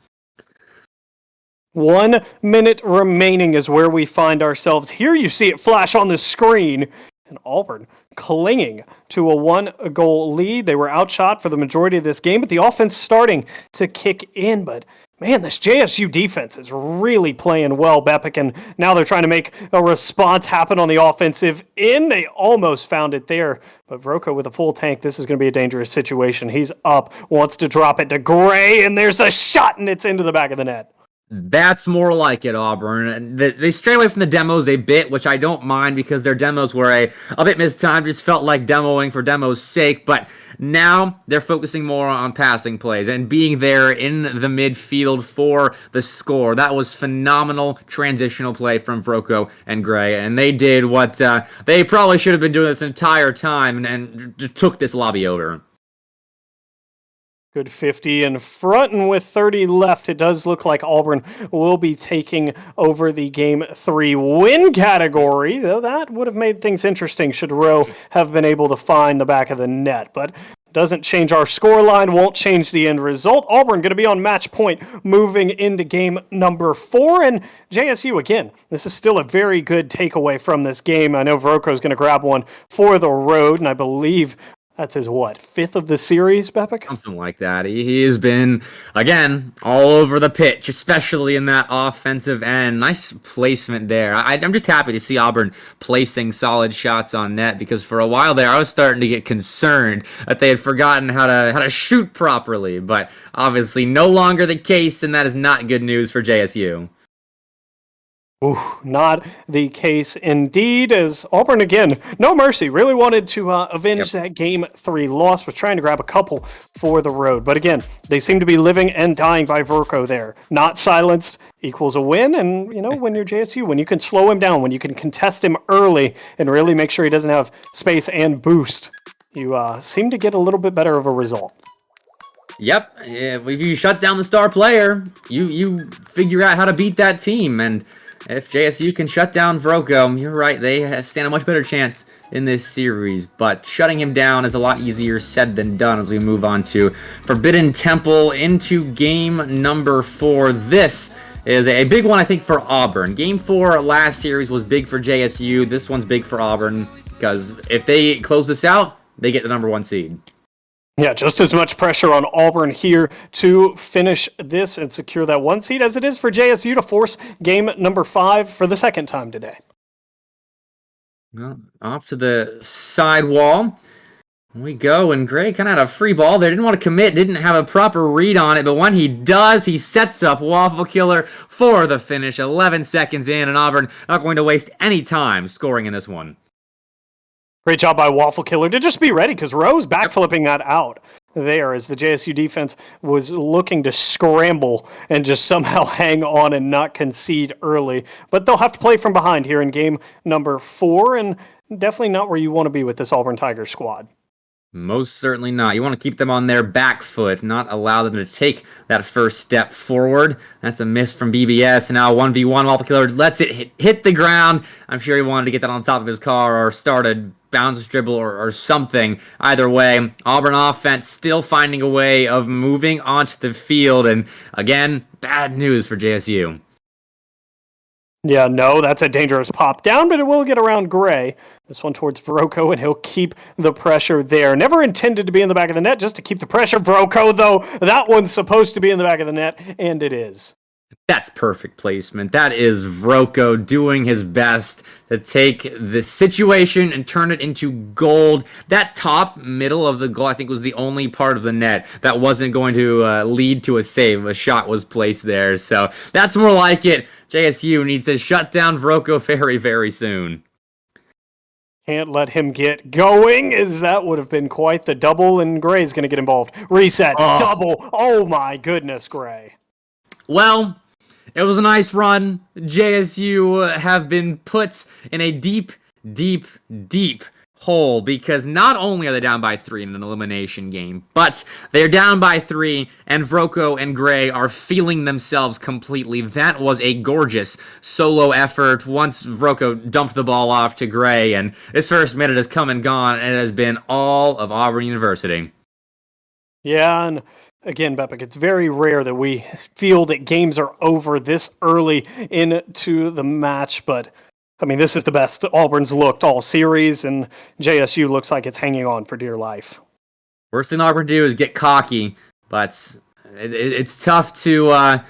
1 minute remaining is where we find ourselves. Here you see it flash on the screen. And Auburn clinging to a 1-goal lead. They were outshot for the majority of this game, but the offense starting to kick in. But man, this JSU defense is really playing well, Bepic, and now they're trying to make a response happen on the offensive end. They almost found it there, but Vroko with a full tank, this is going to be a dangerous situation. He's up, wants to drop it to Gray, and there's a shot, and it's into the back of the net. That's more like it, Auburn. They stray away from the demos a bit, which I don't mind because their demos were a bit mistimed. Just felt like demoing for demo's sake. But now they're focusing more on passing plays and being there in the midfield for the score. That was phenomenal transitional play from Vroko and Gray. And they did what they probably should have been doing this entire time and took this lobby over. Good 50 in front, and with 30 left, it does look like Auburn will be taking over the Game 3 win category, though that would have made things interesting should Rowe have been able to find the back of the net. But doesn't change our scoreline, won't change the end result. Auburn going to be on match point moving into game number 4. And JSU, again, this is still a very good takeaway from this game. I know Vroko's going to grab one for the road, and I believe that's his, 5th of the series, Bepic? Something like that. He has been, again, all over the pitch, especially in that offensive end. Nice placement there. I'm just happy to see Auburn placing solid shots on net because for a while there I was starting to get concerned that they had forgotten how to shoot properly. But obviously no longer the case, and that is not good news for JSU. Ooh, not the case indeed, as Auburn, again, no mercy, really wanted to avenge that Game 3 loss, was trying to grab a couple for the road. But again, they seem to be living and dying by Vroko there. Not silenced equals a win, and you know, when you're JSU, when you can slow him down, when you can contest him early and really make sure he doesn't have space and boost, you seem to get a little bit better of a result. Yep, if you shut down the star player, you figure out how to beat that team, and if JSU can shut down Vroko, you're right, they stand a much better chance in this series. But shutting him down is a lot easier said than done as we move on to Forbidden Temple into game number 4. This is a big one, I think, for Auburn. Game 4 last series was big for JSU. This one's big for Auburn because if they close this out, they get the number 1 seed. Yeah, just as much pressure on Auburn here to finish this and secure that 1 seed as it is for JSU to force game number 5 for the second time today. Well, off to the side wall we go, and Gray kind of had a free ball there. Didn't want to commit, didn't have a proper read on it, but when he does, he sets up Waffle Killer for the finish. 11 seconds in, and Auburn not going to waste any time scoring in this one. Great job by Waffle Killer to just be ready because Rowe's backflipping that out there as the JSU defense was looking to scramble and just somehow hang on and not concede early. But they'll have to play from behind here in game number 4, and definitely not where you want to be with this Auburn Tigers squad. Most certainly not. You want to keep them on their back foot, not allow them to take that first step forward. That's a miss from BBS, and now 1v1. Waffle Killer lets it hit the ground. I'm sure he wanted to get that on top of his car or start a bounce dribble or something. Either way, Auburn offense still finding a way of moving onto the field, and again, bad news for JSU. Yeah, no, that's a dangerous pop down, but it will get around Gray. This one towards Vroko, and he'll keep the pressure there. Never intended to be in the back of the net, just to keep the pressure. Vroko, though, that one's supposed to be in the back of the net, and it is. That's perfect placement. That is Vroko doing his best to take the situation and turn it into gold. That top middle of the goal, I think, was the only part of the net that wasn't going to lead to a save. A shot was placed there. So that's more like it. JSU needs to shut down Vroko very, very soon. Can't let him get going, as that would have been quite the double, and Gray's going to get involved. Reset, double. Oh my goodness, Gray. Well, it was a nice run. JSU have been put in a deep, deep, deep hole because not only are they down by 3 in an elimination game, but they're down by 3, and Vroko and Gray are feeling themselves completely. That was a gorgeous solo effort once Vroko dumped the ball off to Gray, and this first minute has come and gone, and it has been all of Auburn University. Yeah, and again, Beppick, it's very rare that we feel that games are over this early into the match, but I mean, this is the best Auburn's looked all series, and JSU looks like it's hanging on for dear life. Worst thing Auburn do is get cocky, but it's tough to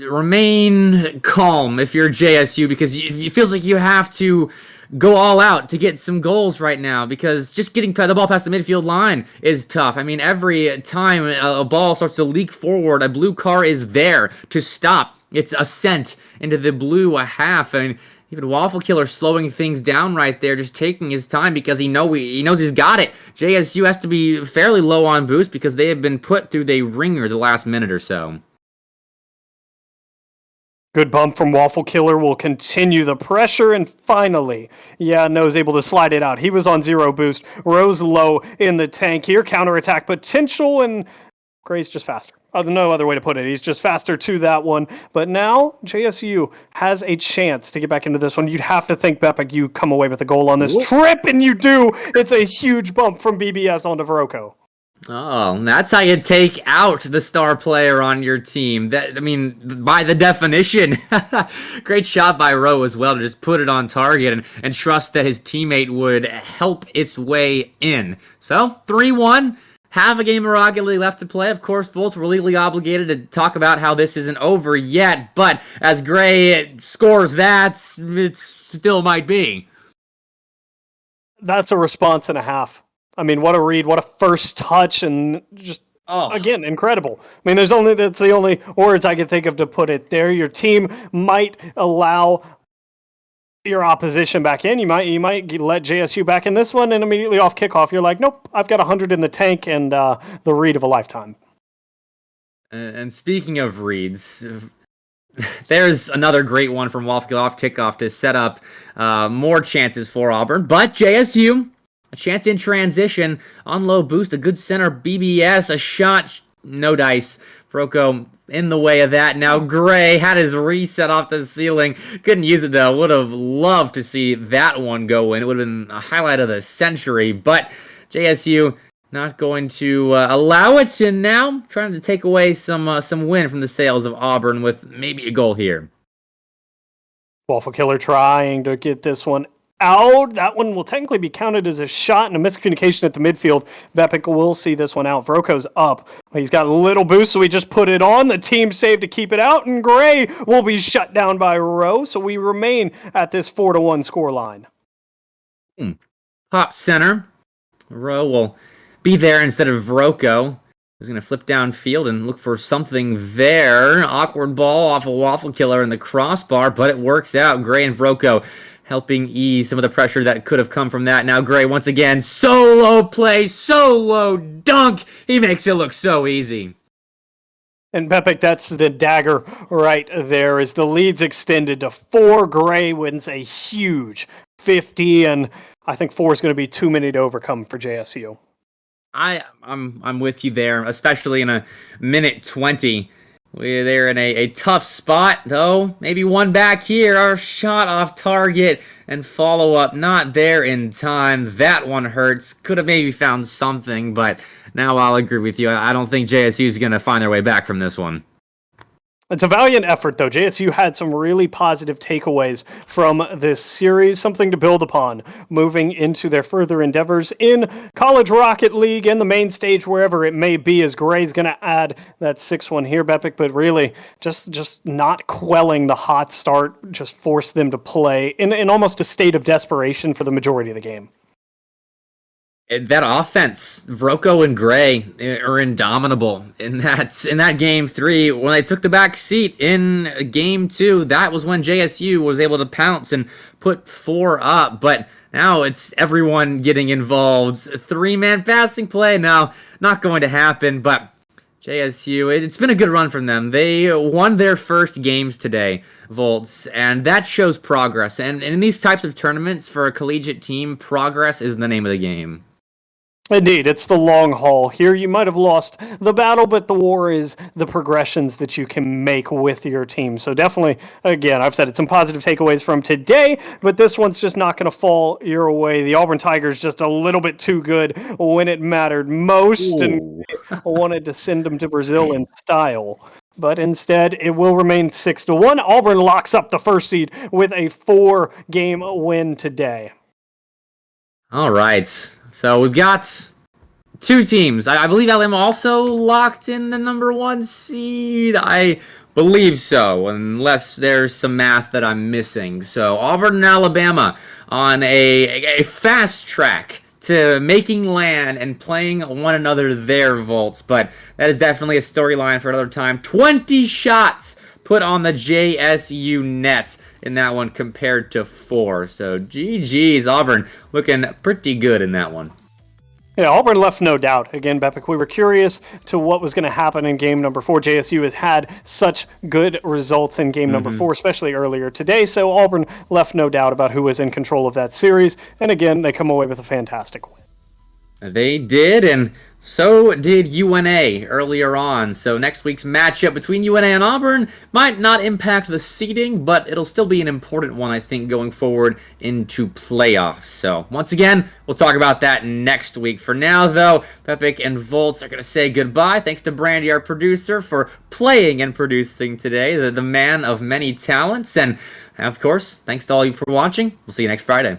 remain calm if you're JSU because it feels like you have to go all out to get some goals right now because just getting the ball past the midfield line is tough. I mean, every time a ball starts to leak forward, a blue car is there to stop its ascent into the blue half. And even Waffle Killer slowing things down right there, just taking his time because he knows he's got it. JSU has to be fairly low on boost because they have been put through the ringer the last minute or so. Good bump from Waffle Killer will continue the pressure, and finally, No's able to slide it out. He was on 0 boost, rose low in the tank here, counterattack potential, and Gray's just faster. No other way to put it. He's just faster to that one. But now JSU has a chance to get back into this one. You'd have to think, Beppick, you come away with a goal on this trip, and you do. It's a huge bump from BBS onto Vroko. Oh, that's how you take out the star player on your team. By the definition. Great shot by Rowe as well to just put it on target and trust that his teammate would help its way in. So, 3-1. Have a game of Rocket League left to play. Of course, Volts were legally obligated to talk about how this isn't over yet, but as Gray scores that, it still might be. That's a response and a half. I mean, what a read, what a first touch, and just, again, incredible. I mean, that's the only words I can think of to put it there. Your team might allow your opposition back in. You might let JSU back in this one, and immediately off kickoff, you're like, nope, I've got 100 in the tank and the read of a lifetime. And speaking of reads, there's another great one from Wolfkill off kickoff to set up more chances for Auburn, but JSU, a chance in transition on low boost, a good center BBS, a shot, no dice. Vroko in the way of that. Now Gray had his reset off the ceiling. Couldn't use it though. Would have loved to see that one go in. It would have been a highlight of the century. But JSU not going to allow it. And now trying to take away some win from the sails of Auburn with maybe a goal here. Waffle Killer trying to get this one out. That one will technically be counted as a shot and a miscommunication at the midfield. Beppick will see this one out. Vroko's up. He's got a little boost, so he just put it on. The team saved to keep it out, and Gray will be shut down by Rowe, so we remain at this 4-1 score line. Pop center. Rowe will be there instead of Vroko. He's going to flip downfield and look for something there. Awkward ball off a Waffle Killer in the crossbar, but it works out. Gray and Vroko helping ease some of the pressure that could have come from that. Now Gray, once again, solo play, solo dunk. He makes it look so easy. And Beppick, that's the dagger right there as the lead's extended to 4. Gray wins a huge 50, and I think 4 is going to be too many to overcome for JSU. I'm with you there, especially in a minute 20. They're in a tough spot, though. Maybe one back here. Our shot off target and follow-up not there in time. That one hurts. Could have maybe found something, but now I'll agree with you. I don't think JSU is going to find their way back from this one. It's a valiant effort, though. JSU had some really positive takeaways from this series, something to build upon moving into their further endeavors in College Rocket League and the main stage, wherever it may be, as Gray's going to add that 6-1 here, Bepic, but really just not quelling the hot start, just forced them to play in almost a state of desperation for the majority of the game. That offense, Vroko and Gray are indomitable in that game 3. When they took the back seat in game 2, that was when JSU was able to pounce and put 4 up. But now it's everyone getting involved. 3-man passing play, now not going to happen. But JSU, it's been a good run from them. They won their first games today, Volts, and that shows progress. And in these types of tournaments for a collegiate team, progress is the name of the game. Indeed, it's the long haul. Here you might have lost the battle, but the war is the progressions that you can make with your team. So definitely, again, I've said it, some positive takeaways from today, but this one's just not going to fall your way. The Auburn Tigers just a little bit too good when it mattered most. Ooh. And wanted to send them to Brazil in style. But instead, it will remain 6-1. Auburn locks up the first seed with a 4-game win today. All right. So we've got 2 teams. I believe Alabama also locked in the number 1 seed. I believe so, unless there's some math that I'm missing. So Auburn and Alabama on a fast track to making land and playing one another their Volts. But that is definitely a storyline for another time. 20 shots put on the JSU nets in that one compared to 4. So GG's, Auburn looking pretty good in that one. Yeah, Auburn left no doubt. Again, Bepic, we were curious to what was going to happen in game number 4. JSU has had such good results in game number 4, especially earlier today. So Auburn left no doubt about who was in control of that series. And again, they come away with a fantastic win. They did, and so did UNA earlier on. So next week's matchup between UNA and Auburn might not impact the seeding, but it'll still be an important one, I think, going forward into playoffs. So once again, we'll talk about that next week. For now, though, Bepic and Volts are going to say goodbye. Thanks to Brandy, our producer, for playing and producing today, the man of many talents. And, of course, thanks to all of you for watching. We'll see you next Friday.